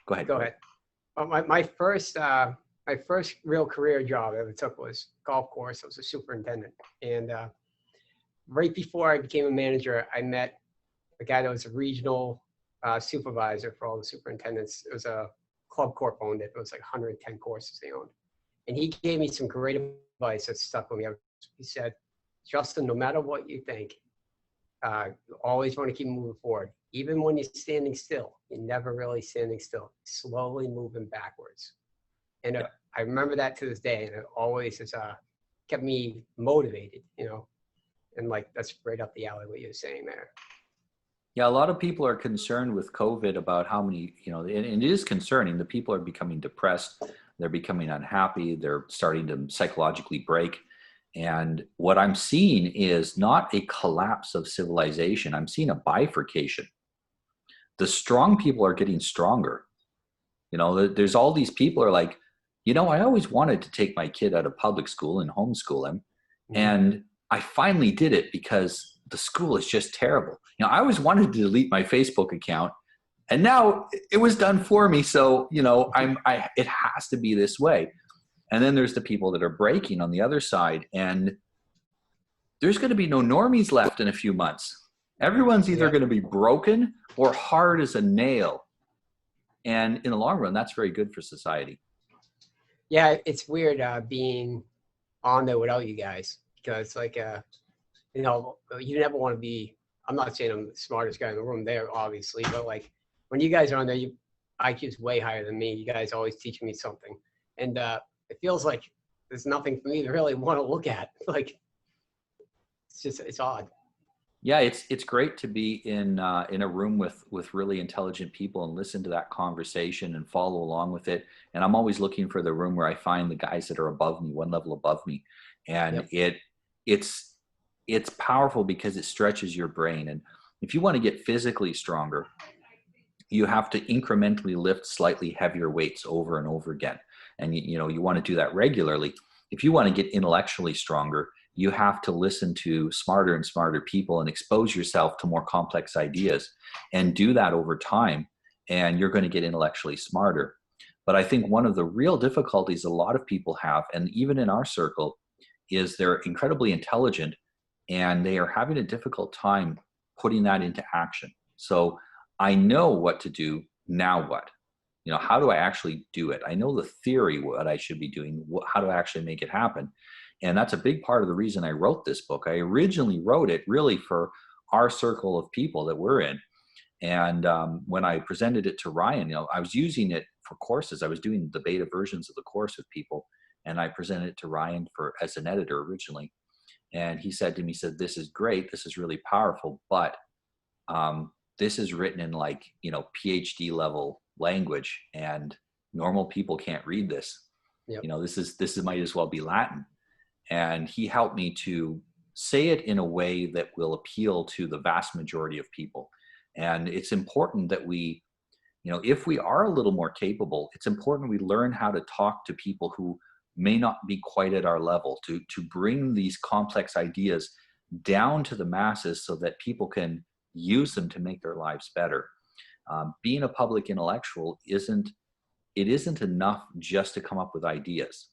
go ahead, go go ahead. ahead. Well, my first real career job I ever took was golf course. I was a superintendent, and right before I became a manager, I met a guy that was a regional supervisor for all the superintendents. It was a club corp owned it. It was like 110 courses they owned, and he gave me some great advice that stuck with me. He said, "Justin, no matter what you think, you always want to keep moving forward. Even when you're standing still, you're never really standing still. Slowly moving backwards." And Yeah. I remember that to this day, and it always has kept me motivated, and like that's right up the alley what you're saying there. Yeah, a lot of people are concerned with COVID about how many, you know, and it is concerning. The people are becoming depressed, they're becoming unhappy, they're starting to psychologically break. And what I'm seeing is not a collapse of civilization, I'm seeing a bifurcation. The strong people are getting stronger. You know, there's all these people are like, you know, I always wanted to take my kid out of public school and homeschool him. Mm-hmm. And I finally did it because the school is just terrible. You know, I always wanted to delete my Facebook account and now it was done for me. So, you know, it has to be this way. And then there's the people that are breaking on the other side. And there's going to be no normies left in a few months. Everyone's either Yeah. going to be broken or hard as a nail. And in the long run, that's very good for society. Yeah, it's weird being on there without you guys because, like, you never want to be. I'm not saying I'm the smartest guy in the room there, obviously, but like when you guys are on there, IQ's way higher than me. You guys always teach me something, and it feels like there's nothing for me to really want to look at. Like, it's odd. Yeah, it's great to be in a room with really intelligent people and listen to that conversation and follow along with it. And I'm always looking for the room where I find the guys that are above me, one level above me, and Yep. it's powerful because it stretches your brain. And if you want to get physically stronger, you have to incrementally lift slightly heavier weights over and over again. And you know, you want to do that regularly. If you want to get intellectually stronger, you have to listen to smarter and smarter people and expose yourself to more complex ideas and do that over time. And you're going to get intellectually smarter. But I think one of the real difficulties a lot of people have, and even in our circle, is they're incredibly intelligent and they are having a difficult time putting that into action. So I know what to do. Now what? You know, how do I actually do it? I know the theory, what I should be doing. How do I actually make it happen? And that's a big part of the reason I wrote this book. I originally wrote it really for our circle of people that we're in. And when I presented it to Ryan, you know, I was using it for courses. I was doing the beta versions of the course with people, and I presented it to Ryan for as an editor originally. And he said to me, he said, "This is great. This is really powerful, but this is written in like, you know, PhD level language, and normal people can't read this. Yep. You know, this is might as well be Latin." And he helped me to say it in a way that will appeal to the vast majority of people. And it's important that we, you know, if we are a little more capable, it's important we learn how to talk to people who may not be quite at our level, to bring these complex ideas down to the masses so that people can use them to make their lives better. Being a public intellectual isn't enough just to come up with ideas.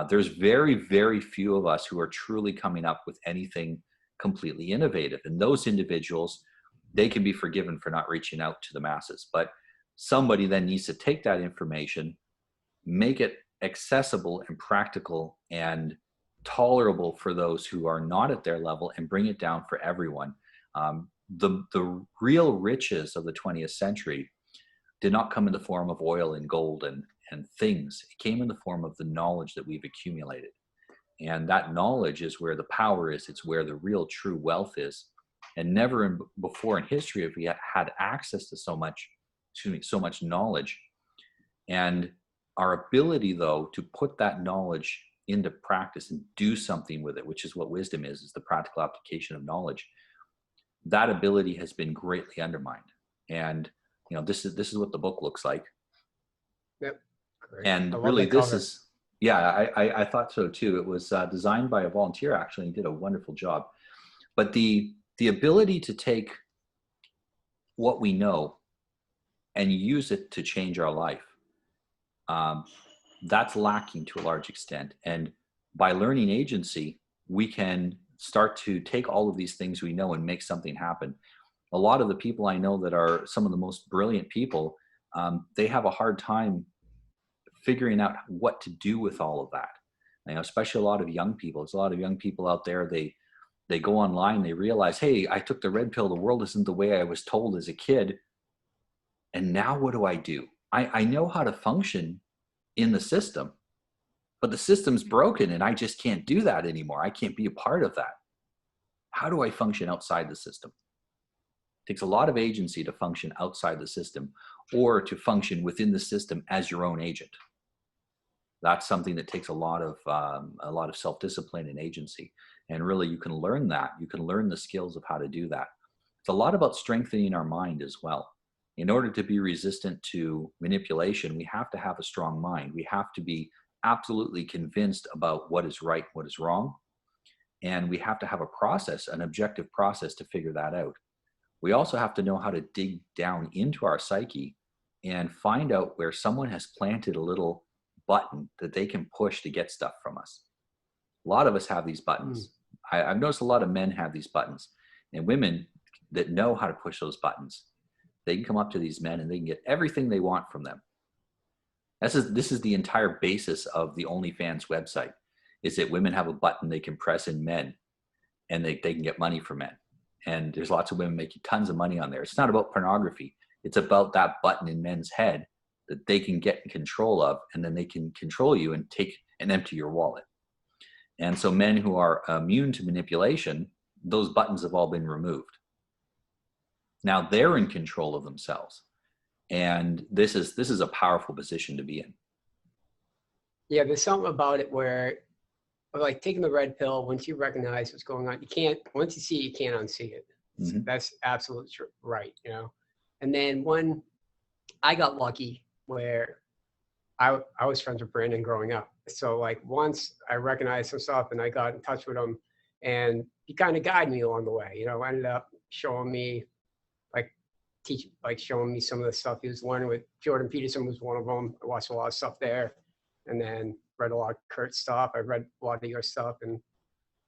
There's very, very few of us who are truly coming up with anything completely innovative. And those individuals, they can be forgiven for not reaching out to the masses. But somebody then needs to take that information, make it accessible and practical and tolerable for those who are not at their level, and bring it down for everyone. The real riches of the 20th century did not come in the form of oil and gold and things. It came in the form of the knowledge that we've accumulated. And that knowledge is where the power is. It's where the real true wealth is. And never before in history have we had access to so much knowledge. And our ability, though, to put that knowledge into practice and do something with it, which is what wisdom is the practical application of knowledge. That ability has been greatly undermined. And, this is what the book looks like. Yep. Great. And really, this is, yeah, I thought so too. It was designed by a volunteer, actually, and did a wonderful job. But the ability to take what we know and use it to change our life, that's lacking to a large extent. And by learning agency, we can start to take all of these things we know and make something happen. A lot of the people I know that are some of the most brilliant people, they have a hard time figuring out what to do with all of that. Especially a lot of young people. There's a lot of young people out there, they go online, they realize, hey, I took the red pill. The world isn't the way I was told as a kid. And now what do I do? I know how to function in the system, but the system's broken and I just can't do that anymore. I can't be a part of that. How do I function outside the system? It takes a lot of agency to function outside the system or to function within the system as your own agent. That's something that takes a lot of self-discipline and agency. And really, you can learn that. You can learn the skills of how to do that. It's a lot about strengthening our mind as well. In order to be resistant to manipulation, we have to have a strong mind. We have to be absolutely convinced about what is right, what is wrong. And we have to have a process, an objective process to figure that out. We also have to know how to dig down into our psyche and find out where someone has planted a little button that they can push to get stuff from us. A lot of us have these buttons. I've noticed a lot of men have these buttons, and women that know how to push those buttons, they can come up to these men and they can get everything they want from them. This is the entire basis of the OnlyFans website, is that women have a button they can press in men and they can get money from men. And there's lots of women making tons of money on there. It's not about pornography. It's about that button in men's head that they can get in control of, and then they can control you and take and empty your wallet. And so men who are immune to manipulation, those buttons have all been removed. Now they're in control of themselves. And this is a powerful position to be in. Yeah, there's something about it where, like taking the red pill, once you recognize what's going on, once you see it, you can't unsee it. Mm-hmm. That's absolutely right, And then when I got lucky where I was friends with Brandon growing up. So like once I recognized some stuff and I got in touch with him, and he kind of guided me along the way, ended up showing me showing me some of the stuff he was learning with. Jordan Peterson was one of them. I watched a lot of stuff there, and then read a lot of Kurt's stuff. I read a lot of your stuff, and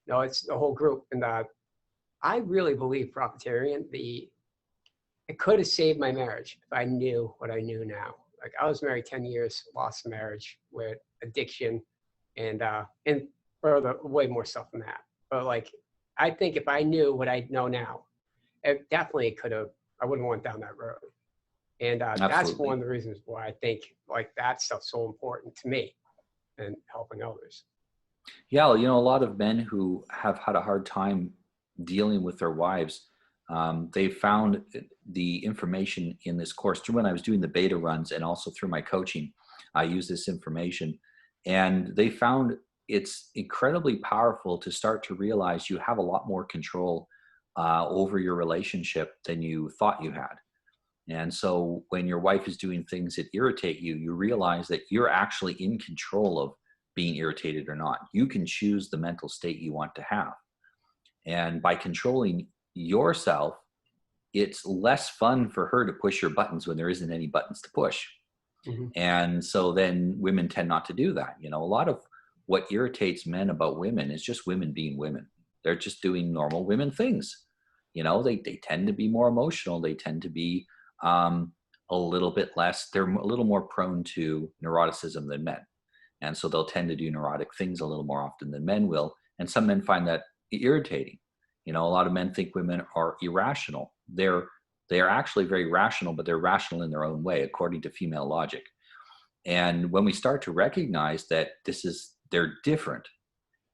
it's the whole group. And I really believe Profitarian, it could have saved my marriage if I knew what I knew now. Like I was married 10 years, lost the marriage with addiction and further way more stuff than that. But like, I think if I knew what I know now, it definitely could have, I wouldn't want down that road. And that's one of the reasons why I think like that stuff's so important to me and helping others. Yeah. A lot of men who have had a hard time dealing with their wives, they found the information in this course through when I was doing the beta runs and also through my coaching. I use this information, and they found it's incredibly powerful to start to realize you have a lot more control over your relationship than you thought you had. And so when your wife is doing things that irritate you, you realize that you're actually in control of being irritated or not. You can choose the mental state you want to have. And by controlling yourself, it's less fun for her to push your buttons when there isn't any buttons to push. Mm-hmm. And so then women tend not to do that. A lot of what irritates men about women is just women being women. They're just doing normal women things. They tend to be more emotional. They tend to be a little bit less, they're a little more prone to neuroticism than men. And so they'll tend to do neurotic things a little more often than men will. And some men find that irritating. A lot of men think women are irrational. They are actually very rational, but they're rational in their own way, according to female logic. And when we start to recognize that they're different,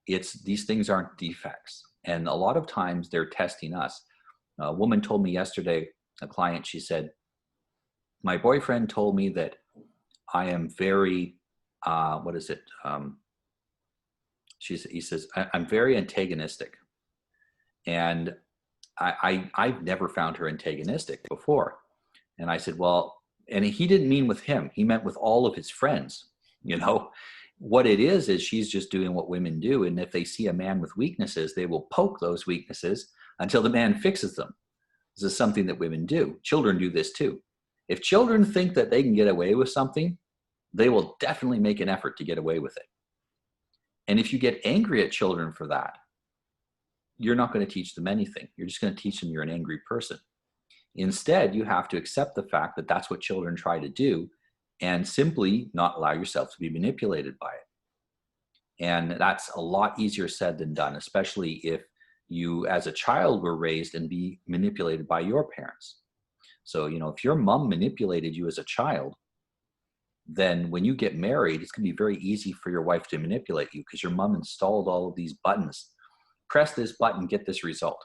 these things aren't defects. And a lot of times they're testing us. A woman told me yesterday, a client, she said, my boyfriend told me that I am very, what is it? He says, I'm very antagonistic. And I've never found her antagonistic before. And I said, well, and he didn't mean with him. He meant with all of his friends. What it is she's just doing what women do. And if they see a man with weaknesses, they will poke those weaknesses until the man fixes them. This is something that women do. Children do this too. If children think that they can get away with something, they will definitely make an effort to get away with it. And if you get angry at children for that, you're not going to teach them anything. You're just going to teach them you're an angry person. Instead, you have to accept the fact that that's what children try to do and simply not allow yourself to be manipulated by it. And that's a lot easier said than done, especially if you as a child were raised and be manipulated by your parents. So, if your mom manipulated you as a child, then when you get married, it's going to be very easy for your wife to manipulate you because your mom installed all of these buttons. Press this button, get this result.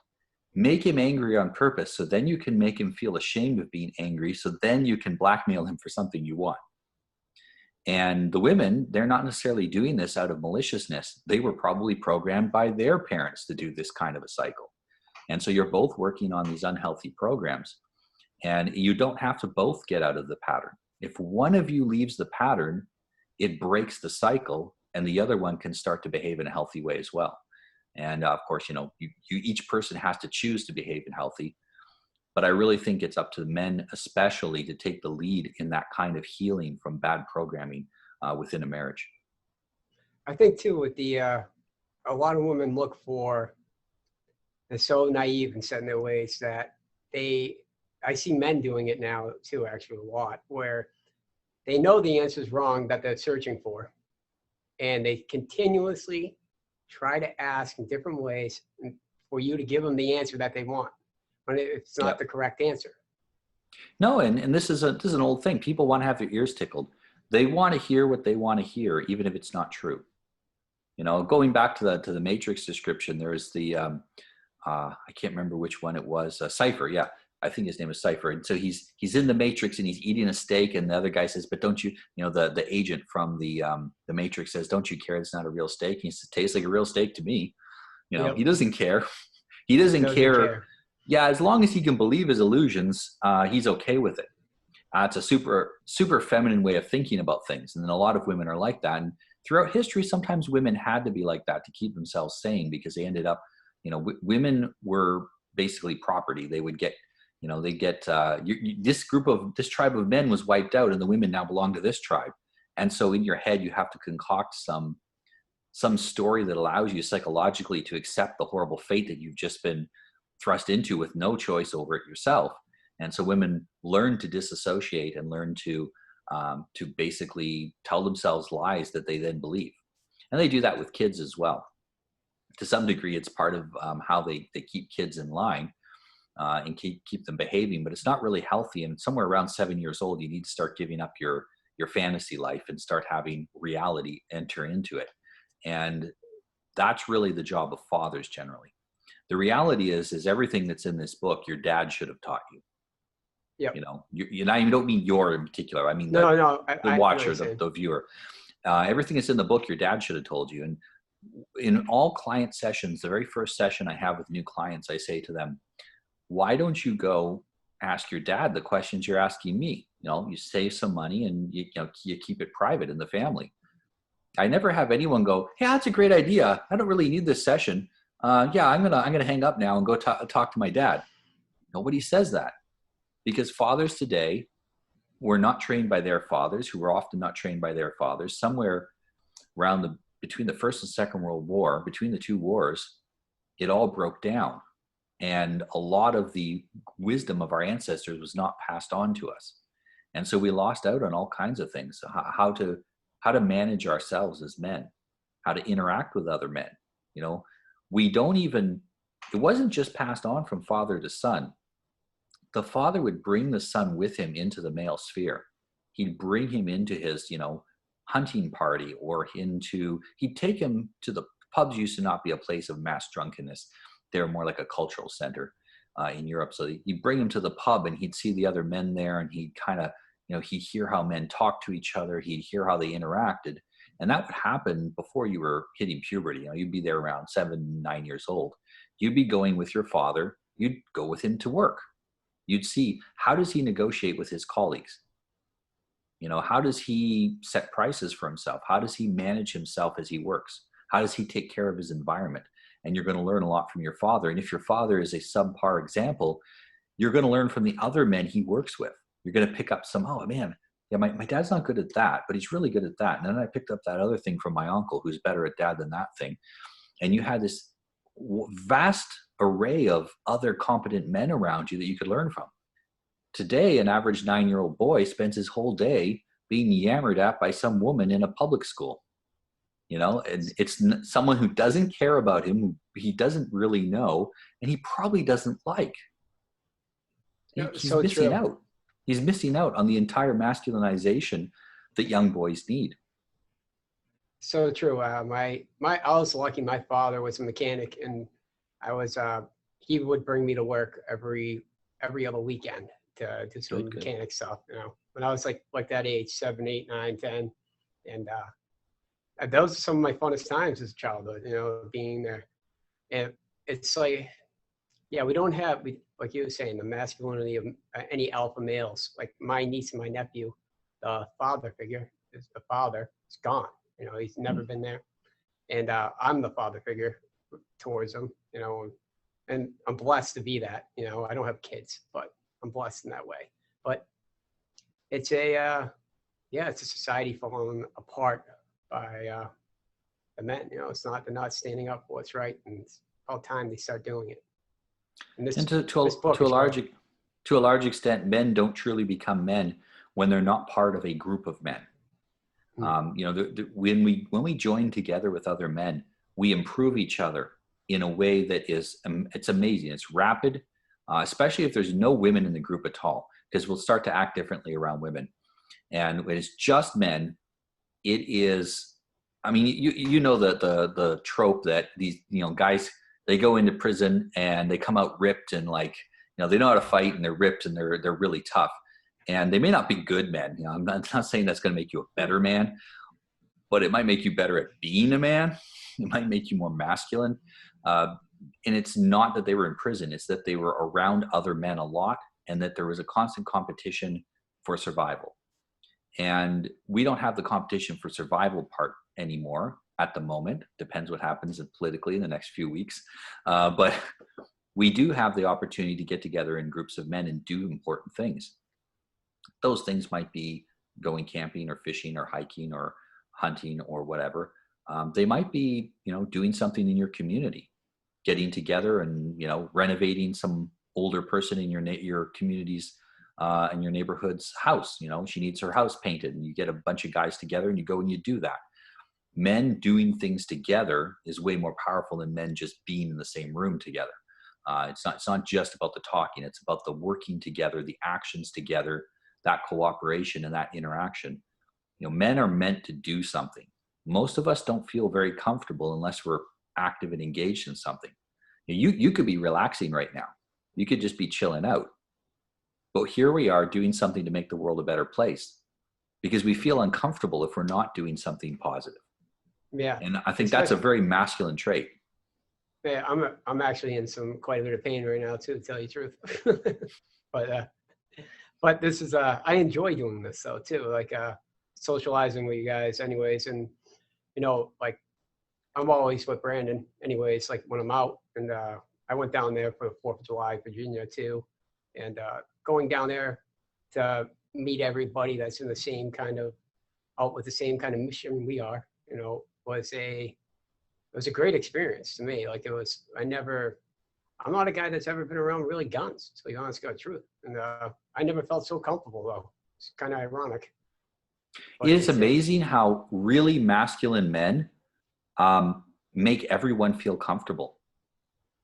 Make him angry on purpose, so then you can make him feel ashamed of being angry, so then you can blackmail him for something you want. And the women, they're not necessarily doing this out of maliciousness. They were probably programmed by their parents to do this kind of a cycle. And so you're both working on these unhealthy programs. And you don't have to both get out of the pattern. If one of you leaves the pattern, it breaks the cycle, and the other one can start to behave in a healthy way as well. And of course, each person has to choose to behave in healthy. But I really think it's up to men especially to take the lead in that kind of healing from bad programming within a marriage. I think too, with a lot of women look for, they're so naive and set in their ways that I see men doing it now too, actually a lot, where they know the answer is wrong that they're searching for. And they continuously try to ask in different ways for you to give them the answer that they want, when it's not the correct answer. No, and this is an old thing. People want to have their ears tickled. They want to hear what they want to hear, even if it's not true. Going back to the Matrix description, there's the I can't remember which one it was. Cypher, yeah. I think his name is Cypher. And so he's in the Matrix and he's eating a steak, and the other guy says, but don't you, the agent from the Matrix says, don't you care? It's not a real steak. And he says, it tastes like a real steak to me. He doesn't care. He doesn't care. Yeah. As long as he can believe his illusions, he's okay with it. It's a super, super feminine way of thinking about things. And then a lot of women are like that. And throughout history, sometimes women had to be like that to keep themselves sane, because they ended up, women were basically property. They would get, this tribe of men was wiped out, and the women now belong to this tribe. And so in your head, you have to concoct some story that allows you psychologically to accept the horrible fate that you've just been thrust into with no choice over it yourself. And so women learn to disassociate and learn to basically tell themselves lies that they then believe. And they do that with kids as well. To some degree, it's part of how they keep kids in line. And keep them behaving, but it's not really healthy. And somewhere around 7 years old, you need to start giving up your fantasy life and start having reality enter into it. And that's really the job of fathers generally. The reality is everything that's in this book, your dad should have taught you. Yeah. I don't mean your in particular. I mean the watcher, the viewer. Everything that's in the book, your dad should have told you. And in all client sessions, the very first session I have with new clients, I say to them, why don't you go ask your dad the questions you're asking me? You save some money and you keep it private in the family. I never have anyone go, hey, that's a great idea. I don't really need this session. I'm gonna hang up now and go talk to my dad. Nobody says that, because fathers today were not trained by their fathers, who were often not trained by their fathers. Somewhere around between the First and Second World War, between the two wars, it all broke down. And a lot of the wisdom of our ancestors was not passed on to us. And so we lost out on all kinds of things, how to manage ourselves as men, how to interact with other men. It wasn't just passed on from father to son. The father would bring the son with him into the male sphere. he'd bring him into his, hunting party, or he'd take him to the pubs. Used to not be a place of mass drunkenness. They were more like a cultural center in Europe. So he'd bring him to the pub, and he'd see the other men there, and he'd kind of, he'd hear how men talk to each other. He'd hear how they interacted. And that would happen before you were hitting puberty. You'd be there around 7, 9 years old. You'd be going with your father. You'd go with him to work. You'd see, how does he negotiate with his colleagues? How does he set prices for himself? How does he manage himself as he works? How does he take care of his environment? And you're going to learn a lot from your father. And if your father is a subpar example, you're going to learn from the other men he works with. You're going to pick up some, oh man, yeah, my dad's not good at that, but he's really good at that. And then I picked up that other thing from my uncle, who's better at dad than that thing. And you had this vast array of other competent men around you that you could learn from. Today, an average 9-year-old boy spends his whole day being yammered at by some woman in a public school. And it's someone who doesn't care about him, who he doesn't really know, and he probably doesn't like. He's so missing out. He's missing out on the entire masculinization that young boys need. So true. I was lucky. My father was a mechanic, and he would bring me to work every other weekend to do some mechanic stuff. When I was like that age, 7, 8, 9, 10, and those are some of my funnest times as a childhood. Being there, and it's like, yeah, we don't have, like you were saying, the masculinity of any alpha males. Like my niece and my nephew, the father figure is gone. He's never been there. And I'm the father figure towards him, and I'm blessed to be that. I don't have kids, but I'm blessed in that way. But it's it's a society falling apart by the men. They're not standing up for what's right, and it's about time they start doing it. And to a large extent, men don't truly become men when they're not part of a group of men. When we join together with other men, we improve each other in a way that is, it's amazing. It's rapid, especially if there's no women in the group at all, because we'll start to act differently around women. And when it's just men, it is, the trope that these, guys, they go into prison and they come out ripped and they know how to fight, and they're ripped and they're really tough. And they may not be good men. I'm not saying that's going to make you a better man, but it might make you better at being a man. It might make you more masculine. And it's not that they were in prison. It's that they were around other men a lot, and that there was a constant competition for survival. And we don't have the competition for survival part anymore at the moment. Depends what happens politically in the next few weeks. But we do have the opportunity to get together in groups of men and do important things. Those things might be going camping or fishing or hiking or hunting or whatever. They might be, doing something in your community, getting together and, renovating some older person in your community's in your neighborhood's house. She needs her house painted, and you get a bunch of guys together and you go and you do that. Men doing things together is way more powerful than men just being in the same room together. It's not just about the talking. It's about the working together, the actions together, that cooperation and that interaction. Men are meant to do something. Most of us don't feel very comfortable unless we're active and engaged in something. You could be relaxing right now. You could just be chilling out. But here we are doing something to make the world a better place, because we feel uncomfortable if we're not doing something positive. Yeah. And I think that's a very masculine trait. Yeah, I'm actually in quite a bit of pain right now too, to tell you the truth. But this is I enjoy doing this though too, socializing with you guys anyways. And I'm always with Brandon anyways, when I'm out, and I went down there for the 4th of July, Virginia too. And going down there to meet everybody that's in the same out with the same kind of mission we are, was a great experience to me. I'm not a guy that's ever been around really guns, to be honest, God's truth. And I never felt so comfortable though. It's kind of ironic. It is amazing how really masculine men make everyone feel comfortable.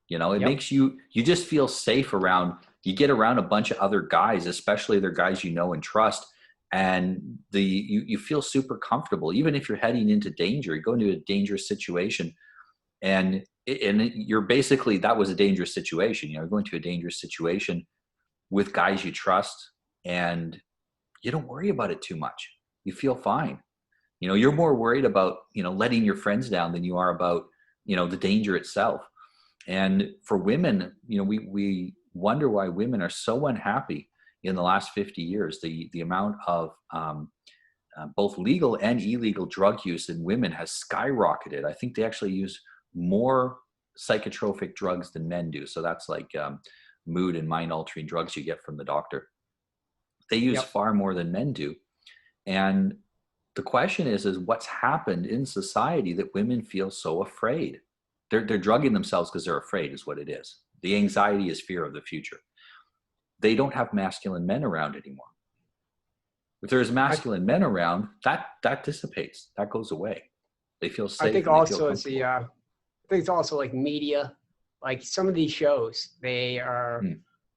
It makes you just feel safe around, you get around a bunch of other guys, especially they're guys and trust, and you feel super comfortable, even if you're heading into danger. You go into a dangerous situation, and you're basically, that was a dangerous situation. You're going to a dangerous situation with guys you trust, and you don't worry about it too much. You feel fine. You're more worried about letting your friends down than you are about the danger itself. And for women, we wonder why women are so unhappy in the last 50 years. The amount of both legal and illegal drug use in women has skyrocketed. I think they actually use more psychotropic drugs than men do. So that's like mood and mind altering drugs you get from the doctor. They use far more than men do. And the question is what's happened in society that women feel so afraid? They're drugging themselves because they're afraid, is what it is. The anxiety is fear of the future. They don't have masculine men around anymore. If there's masculine men around, that dissipates. That goes away. They feel safe. I think also it's I think it's also like media, like some of these shows they are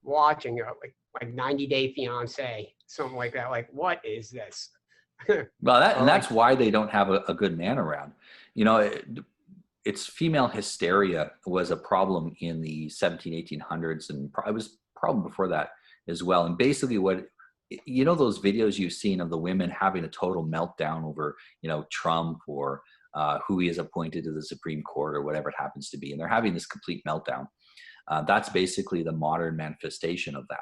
watching, like 90 Day Fiance, something like that. Like, what is this? Well, that's why they don't have a good man around. It's female hysteria was a problem in the 1800s, and it was a problem before that as well. And basically those videos you've seen of the women having a total meltdown over, Trump or who he has appointed to the Supreme Court or whatever it happens to be. And they're having this complete meltdown. That's basically the modern manifestation of that.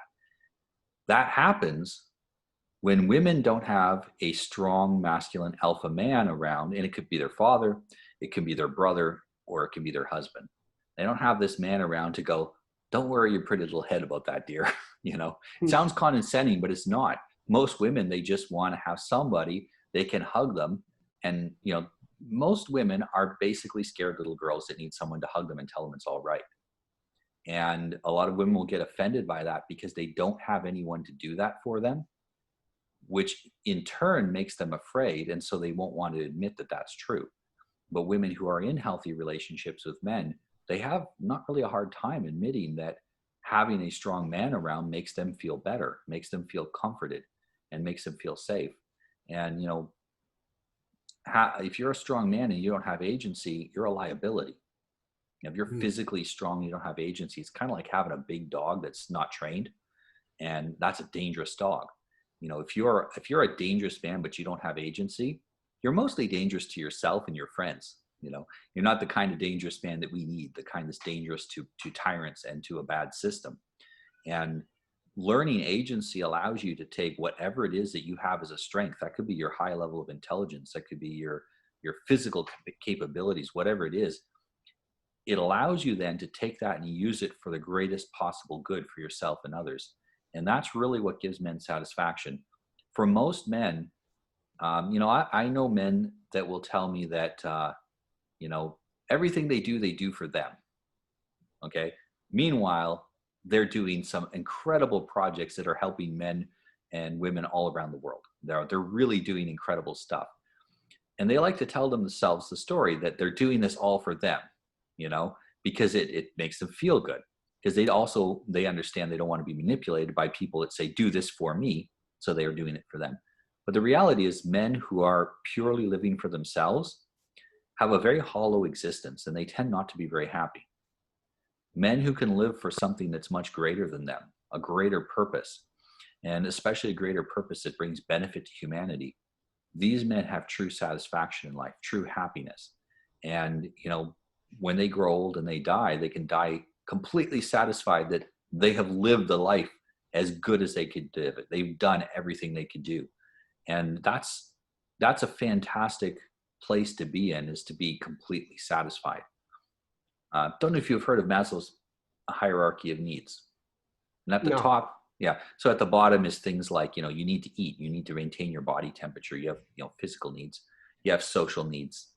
That happens when women don't have a strong masculine alpha man around, and it could be their father, it can be their brother, or it can be their husband. They don't have this man around to go, don't worry your pretty little head about that, dear. It sounds condescending, but it's not. Most women, they just want to have somebody they can hug them. And, most women are basically scared little girls that need someone to hug them and tell them it's all right. And a lot of women will get offended by that because they don't have anyone to do that for them, which in turn makes them afraid. And so they won't want to admit that that's true. But women who are in healthy relationships with men, they have not really a hard time admitting that having a strong man around makes them feel better, makes them feel comforted, and makes them feel safe. And, if you're a strong man and you don't have agency, you're a liability. If you're physically strong, you don't have agency. It's kind of like having a big dog that's not trained, and that's a dangerous dog. If you're a dangerous man but you don't have agency, you're mostly dangerous to yourself and your friends. You're not the kind of dangerous man that we need, the kind that's dangerous to tyrants and to a bad system. And learning agency allows you to take whatever it is that you have as a strength. That could be your high level of intelligence. That could be your physical capabilities, whatever it is. It allows you then to take that and use it for the greatest possible good for yourself and others. And that's really what gives men satisfaction. For most men, I know men that will tell me that, everything they do for them. Okay. Meanwhile, they're doing some incredible projects that are helping men and women all around the world. They're really doing incredible stuff. And they like to tell themselves the story that they're doing this all for them, because it makes them feel good. Because they understand they don't want to be manipulated by people that say, do this for me. So they are doing it for them. But the reality is men who are purely living for themselves have a very hollow existence, and they tend not to be very happy. Men who can live for something that's much greater than them, a greater purpose, and especially a greater purpose that brings benefit to humanity, these men have true satisfaction in life, true happiness. And, when they grow old and they die, they can die completely satisfied that they have lived a life as good as they could live it. They've done everything they could do. And that's a fantastic place to be in, is to be completely satisfied. Don't know if you've heard of Maslow's hierarchy of needs. And at the top, so at the bottom is things like, you need to eat, you need to maintain your body temperature, you have, physical needs, you have social needs.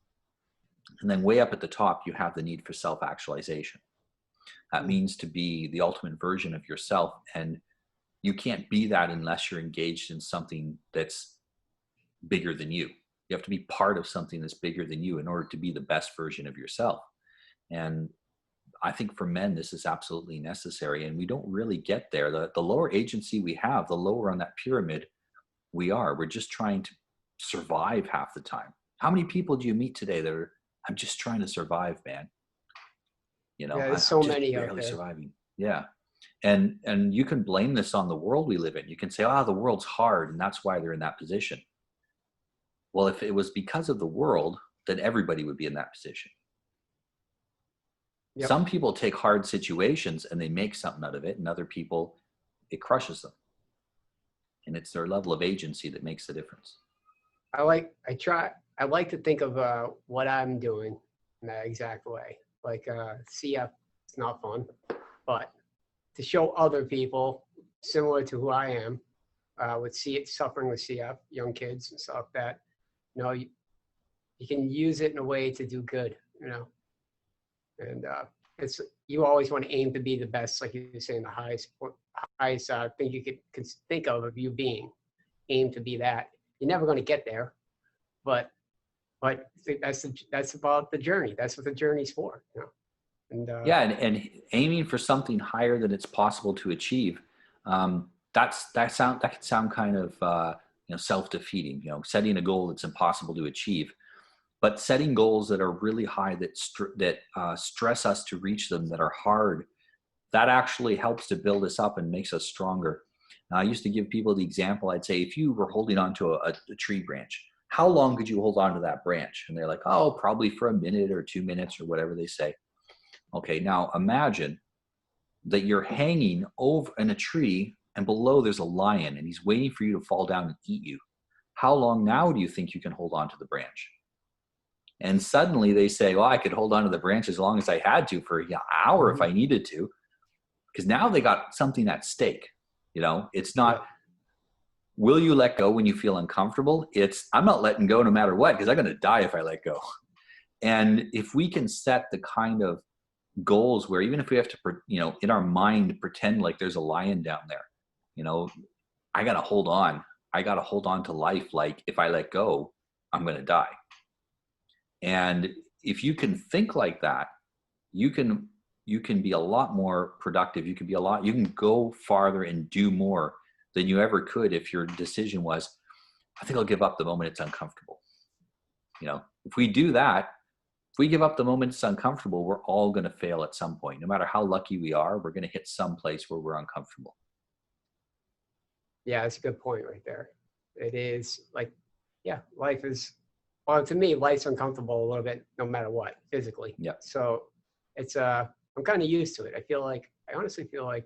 And then way up at the top, you have the need for self-actualization. That means to be the ultimate version of yourself. And you can't be that unless you're engaged in something that's bigger than you. You have to be part of something that's bigger than you in order to be the best version of yourself. And I think for men, this is absolutely necessary. And we don't really get there. The lower agency we have, the lower on that pyramid We are. We're just trying to survive half the time. How many people do you meet today that are, I'm just trying to survive, man. You know, Yeah, there's I'm so just many out barely there. surviving. Yeah. And you can blame this on the world we live in. You can say, oh, the world's hard and that's why they're in that position. Well, if it was because of the world, then everybody would be in that position. Yep. Some people take hard situations and they make something out of it, and other people, it crushes them. And it's their level of agency that makes the difference. I like to think of what I'm doing in that exact way. Like CF, it's not fun, but to show other people similar to who I am, with suffering with CF, young kids and stuff, that you can use it in a way to do good, and it's, you always want to aim to be the best, like you were saying, the highest thing you could think of you being, aim to be that. You're never going to get there, but that's about the journey. That's what the journey's for, And Yeah, and aiming for something higher than it's possible to achieve, that could sound kind of self-defeating. Setting a goal that's impossible to achieve, but setting goals that are really high, that stress us to reach them, that are hard, that actually helps to build us up and makes us stronger. I used to give people the example. I'd say, if you were holding onto a tree branch, how long could you hold on to that branch? And they're like, oh, probably for a minute or 2 minutes or whatever they say. Okay, now imagine that you're hanging over in a tree and below there's a lion and he's waiting for you to fall down and eat you. How long now do you think you can hold on to the branch? And suddenly they say, well, I could hold on to the branch as long as I had to for an hour if I needed to, because now they got something at stake. It's not, will you let go when you feel uncomfortable? It's, I'm not letting go no matter what, because I'm going to die if I let go. And if we can set the kind of goals where, even if we have to, in our mind, pretend like there's a lion down there, I got to hold on. I got to hold on to life. Like, if I let go, I'm going to die. And if you can think like that, you can be a lot more productive. You can go farther and do more than you ever could if your decision was, I think I'll give up the moment it's uncomfortable. If we do that, if we give up the moment it's uncomfortable, we're all going to fail at some point. No matter how lucky we are, we're going to hit some place where we're uncomfortable. Yeah, that's a good point right there. It is like, life is, well, to me, life's uncomfortable a little bit, no matter what, physically. Yeah. So it's, I'm kind of used to it. I honestly feel like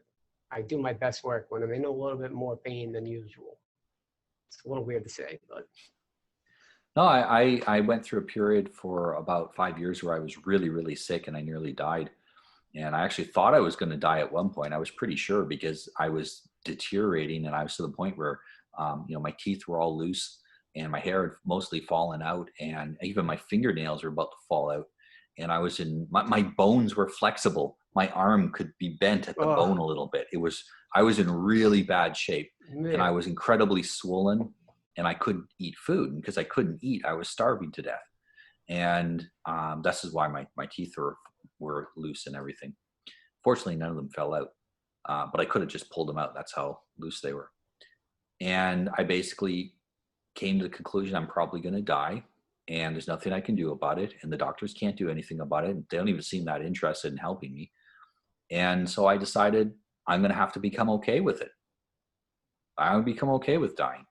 I do my best work when I'm in a little bit more pain than usual. It's a little weird to say, but. No, I went through a period for about 5 years where I was really, really sick and I nearly died. And I actually thought I was going to die at one point. I was pretty sure, because I was deteriorating and I was to the point where, my teeth were all loose and my hair had mostly fallen out, and even my fingernails were about to fall out. And I was my bones were flexible. My arm could be bent at the bone a little bit. I was in really bad shape, and I was incredibly swollen, and I couldn't eat food. And because I couldn't eat, I was starving to death. And this is why my teeth were loose and everything. Fortunately, none of them fell out, but I could have just pulled them out. That's how loose they were. And I basically came to the conclusion I'm probably going to die, and there's nothing I can do about it. And the doctors can't do anything about it. They don't even seem that interested in helping me. And so I decided I'm going to have to become okay with it. I would become okay with dying.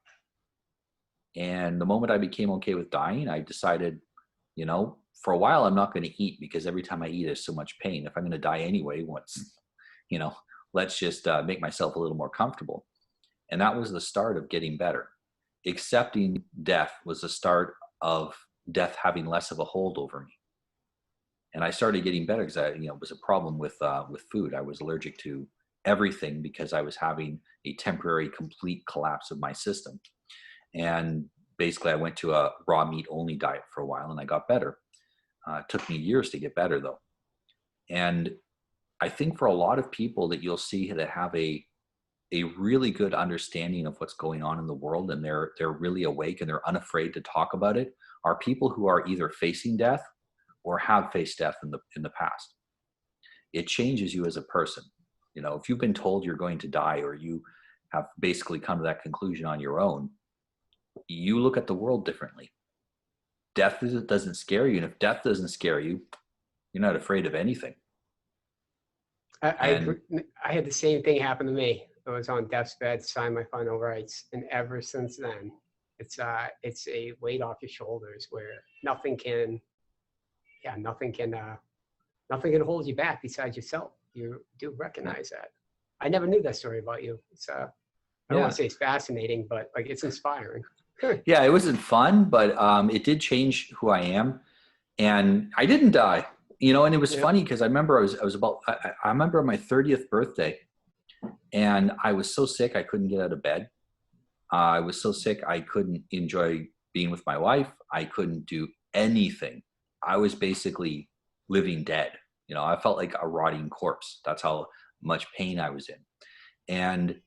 And the moment I became okay with dying, I decided, for a while, I'm not going to eat, because every time I eat, there's so much pain. If I'm going to die anyway, let's just make myself a little more comfortable. And that was the start of getting better. Accepting death was the start of death having less of a hold over me. And I started getting better because it was a problem with food. I was allergic to everything because I was having a temporary complete collapse of my system. And basically I went to a raw meat only diet for a while, and I got better. It took me years to get better though. And I think for a lot of people that you'll see that have a really good understanding of what's going on in the world, and they're really awake and they're unafraid to talk about it, are people who are either facing death or have faced death in the past. It changes you as a person. If you've been told you're going to die, or you have basically come to that conclusion on your own, you look at the world differently. Death doesn't scare you. And if death doesn't scare you, you're not afraid of anything. I had the same thing happen to me. I was on death's bed, signed my final rights, and ever since then, it's a weight off your shoulders where nothing can hold you back besides yourself. You do recognize that. I never knew that story about you. It's I don't want to say it's fascinating, but like it's inspiring. Yeah, it wasn't fun, but it did change who I am, and I didn't die. And it was funny because I remember I remember my 30th birthday, and I was so sick I couldn't get out of bed. I was so sick I couldn't enjoy being with my wife. I couldn't do anything. I was basically living dead. I felt like a rotting corpse. That's how much pain I was in. And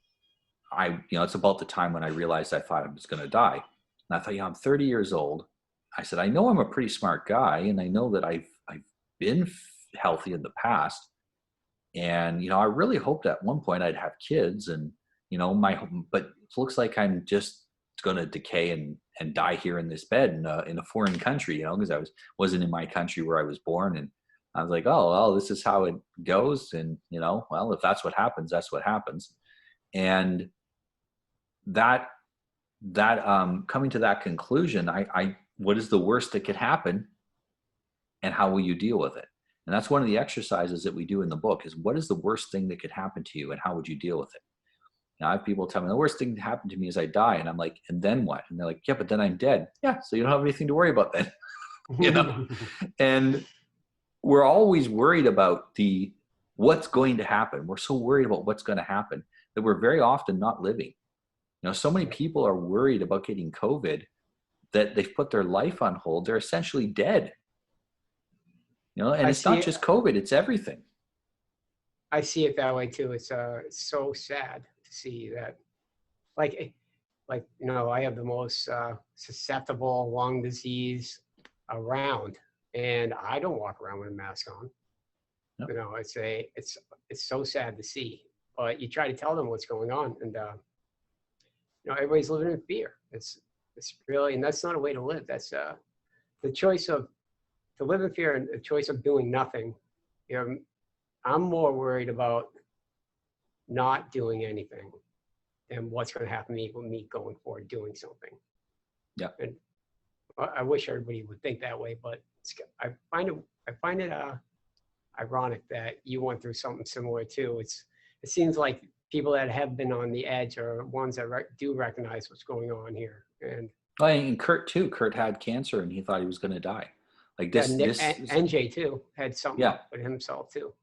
it's about the time when I realized I thought I was going to die. And I thought, I'm 30 years old. I said, I know I'm a pretty smart guy, and I know that I've been healthy in the past. And, I really hoped at one point I'd have kids, and, but it looks like I'm just going to decay and die here in this bed in a foreign country, because I wasn't in my country where I was born. And I was like, oh, well, this is how it goes. And, well, if that's what happens, that's what happens. And that coming to that conclusion, what is the worst that could happen, and how will you deal with it? And that's one of the exercises that we do in the book is, what is the worst thing that could happen to you, and how would you deal with it? Now, I have people tell me the worst thing that happened to me is I die. And I'm like, and then what? And they're like, yeah, but then I'm dead. Yeah. So you don't have anything to worry about then, and we're always worried about what's going to happen. We're so worried about what's going to happen that we're very often not living. So many people are worried about getting COVID that they've put their life on hold. They're essentially dead. And it's not just COVID, it's everything. I see it that way too. It's so sad to see that, like, I have the most susceptible lung disease around, and I don't walk around with a mask on. Nope. It's so sad to see, but you try to tell them what's going on, and everybody's living in fear. It's really, and that's not a way to live. That's the choice to live in fear, and the choice of doing nothing. I'm more worried about not doing anything and what's going to happen to me going forward doing something. Yeah. And I wish everybody would think that way, but I find it ironic that you went through something similar too. It seems like people that have been on the edge are ones that do recognize what's going on here. And Kurt too. Kurt had cancer, and he thought he was going to die. Like this, NJ too had something with himself too.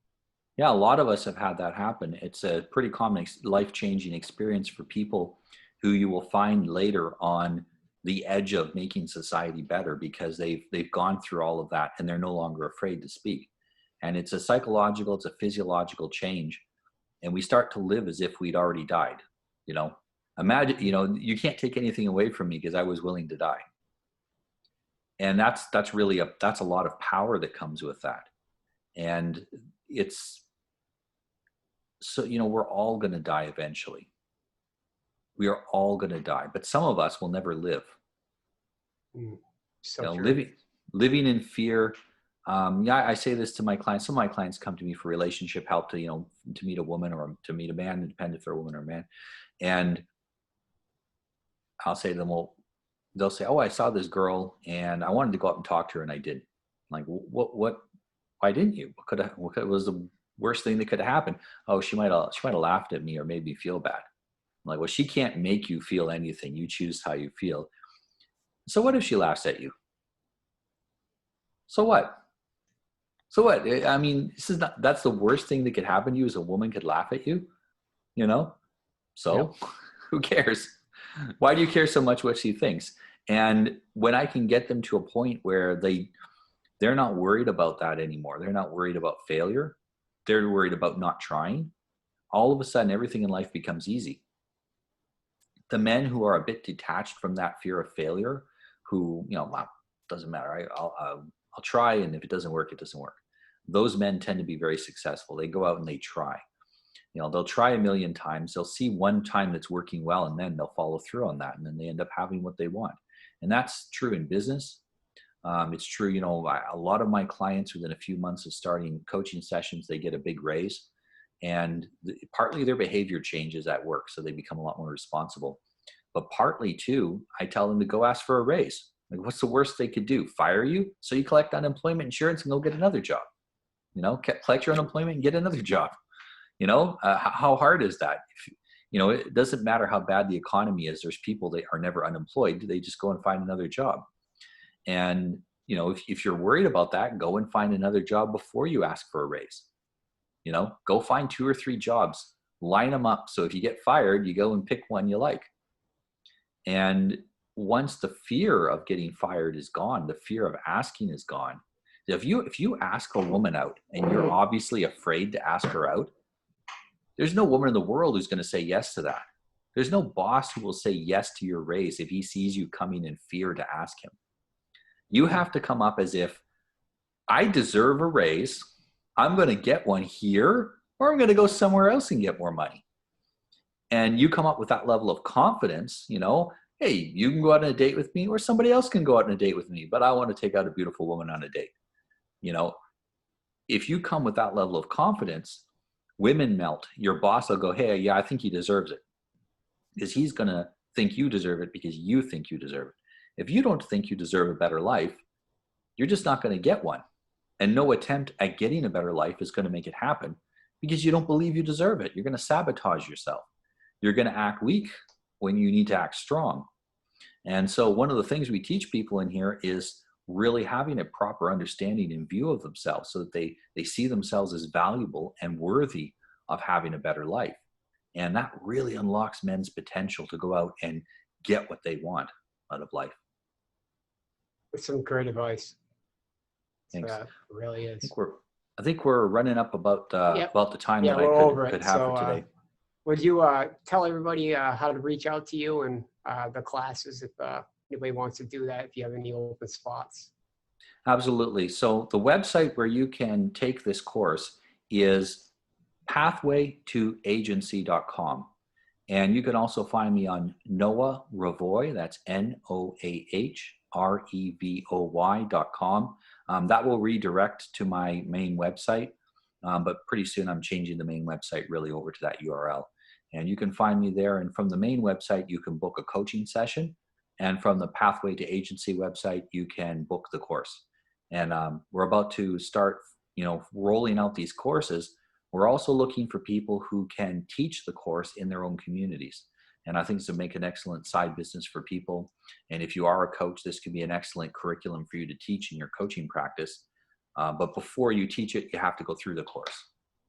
Yeah, a lot of us have had that happen. It's a pretty common life-changing experience for people who you will find later on the edge of making society better, because they've gone through all of that and they're no longer afraid to speak. And it's a psychological, it's a physiological change. And we start to live as if we'd already died. Imagine, you can't take anything away from me because I was willing to die. And that's really that's a lot of power that comes with that. And it's so, we're all going to die eventually. We are all going to die, but some of us will never live. Living in fear. I say this to my clients. Some of my clients come to me for relationship help to meet a woman or to meet a man, depending if they're a woman or a man. And I'll say to them, well, they'll say, oh, I saw this girl and I wanted to go up and talk to her, and I didn't. I'm like, what, why didn't you? What was the worst thing that could have happened? Oh, she might have laughed at me or made me feel bad. I'm like, well, she can't make you feel anything. You choose how you feel. So what if she laughs at you? So what? I mean, that's the worst thing that could happen to you, is a woman could laugh at you, So Who cares? Why do you care so much what she thinks? And when I can get them to a point where they're not worried about that anymore, they're not worried about failure, they're worried about not trying, all of a sudden everything in life becomes easy. The men who are a bit detached from that fear of failure, who, well, doesn't matter, I'll try, and if it doesn't work, it doesn't work. Those men tend to be very successful. They go out and they try. They'll try a million times. They'll see one time that's working well, and then they'll follow through on that. And then they end up having what they want. And that's true in business. It's true, a lot of my clients within a few months of starting coaching sessions, they get a big raise. And partly their behavior changes at work, so they become a lot more responsible. But partly too, I tell them to go ask for a raise. Like, what's the worst they could do? Fire you? So you collect unemployment insurance and go get another job. Collect your unemployment and get another job. How hard is that? It doesn't matter how bad the economy is. There's people that are never unemployed. They just go and find another job. And, if you're worried about that, go and find another job before you ask for a raise. Go find 2 or 3 jobs, line them up. So if you get fired, you go and pick one you like. And once the fear of getting fired is gone, the fear of asking is gone. If you ask a woman out and you're obviously afraid to ask her out, there's no woman in the world who's going to say yes to that. There's no boss who will say yes to your raise if he sees you coming in fear to ask him. You have to come up as if, I deserve a raise. I'm going to get one here, or I'm going to go somewhere else and get more money. And you come up with that level of confidence, hey, you can go out on a date with me, or somebody else can go out on a date with me, but I want to take out a beautiful woman on a date. If you come with that level of confidence, women melt. Your boss will go, hey, yeah, I think he deserves it. Because he's going to think you deserve it because you think you deserve it. If you don't think you deserve a better life, you're just not going to get one. And no attempt at getting a better life is going to make it happen because you don't believe you deserve it. You're going to sabotage yourself. You're going to act weak when you need to act strong. And so one of the things we teach people in here is really having a proper understanding and view of themselves so that they see themselves as valuable and worthy of having a better life. And that really unlocks men's potential to go out and get what they want out of life. That's some great advice. Thanks. Really is. I think we're running up about the time that I could have for today. Would you tell everybody how to reach out to you and the classes if anybody wants to do that, if you have any open spots? Absolutely. So the website where you can take this course is pathwaytoagency.com. And you can also find me on Noah Revoy, that's NOAHREVOY.com. That will redirect to my main website, but pretty soon I'm changing the main website really over to that URL. And you can find me there. And from the main website, you can book a coaching session. And from the Pathway to Agency website, you can book the course. And we're about to start, rolling out these courses. We're also looking for people who can teach the course in their own communities. And I think this will make an excellent side business for people. And if you are a coach, this could be an excellent curriculum for you to teach in your coaching practice. But before you teach it, you have to go through the course.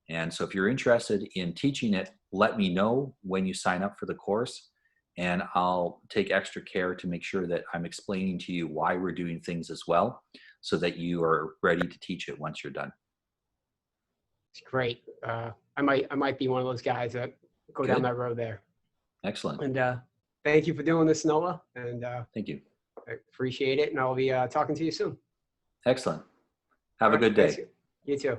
And so if you're interested in teaching it, let me know when you sign up for the course. And I'll take extra care to make sure that I'm explaining to you why we're doing things as well, so that you are ready to teach it once you're done. It's great. I might be one of those guys that go down that road there. Excellent. And thank you for doing this, Noah. And thank you. I appreciate it. And I'll be talking to you soon. Excellent. Have a good day. You too.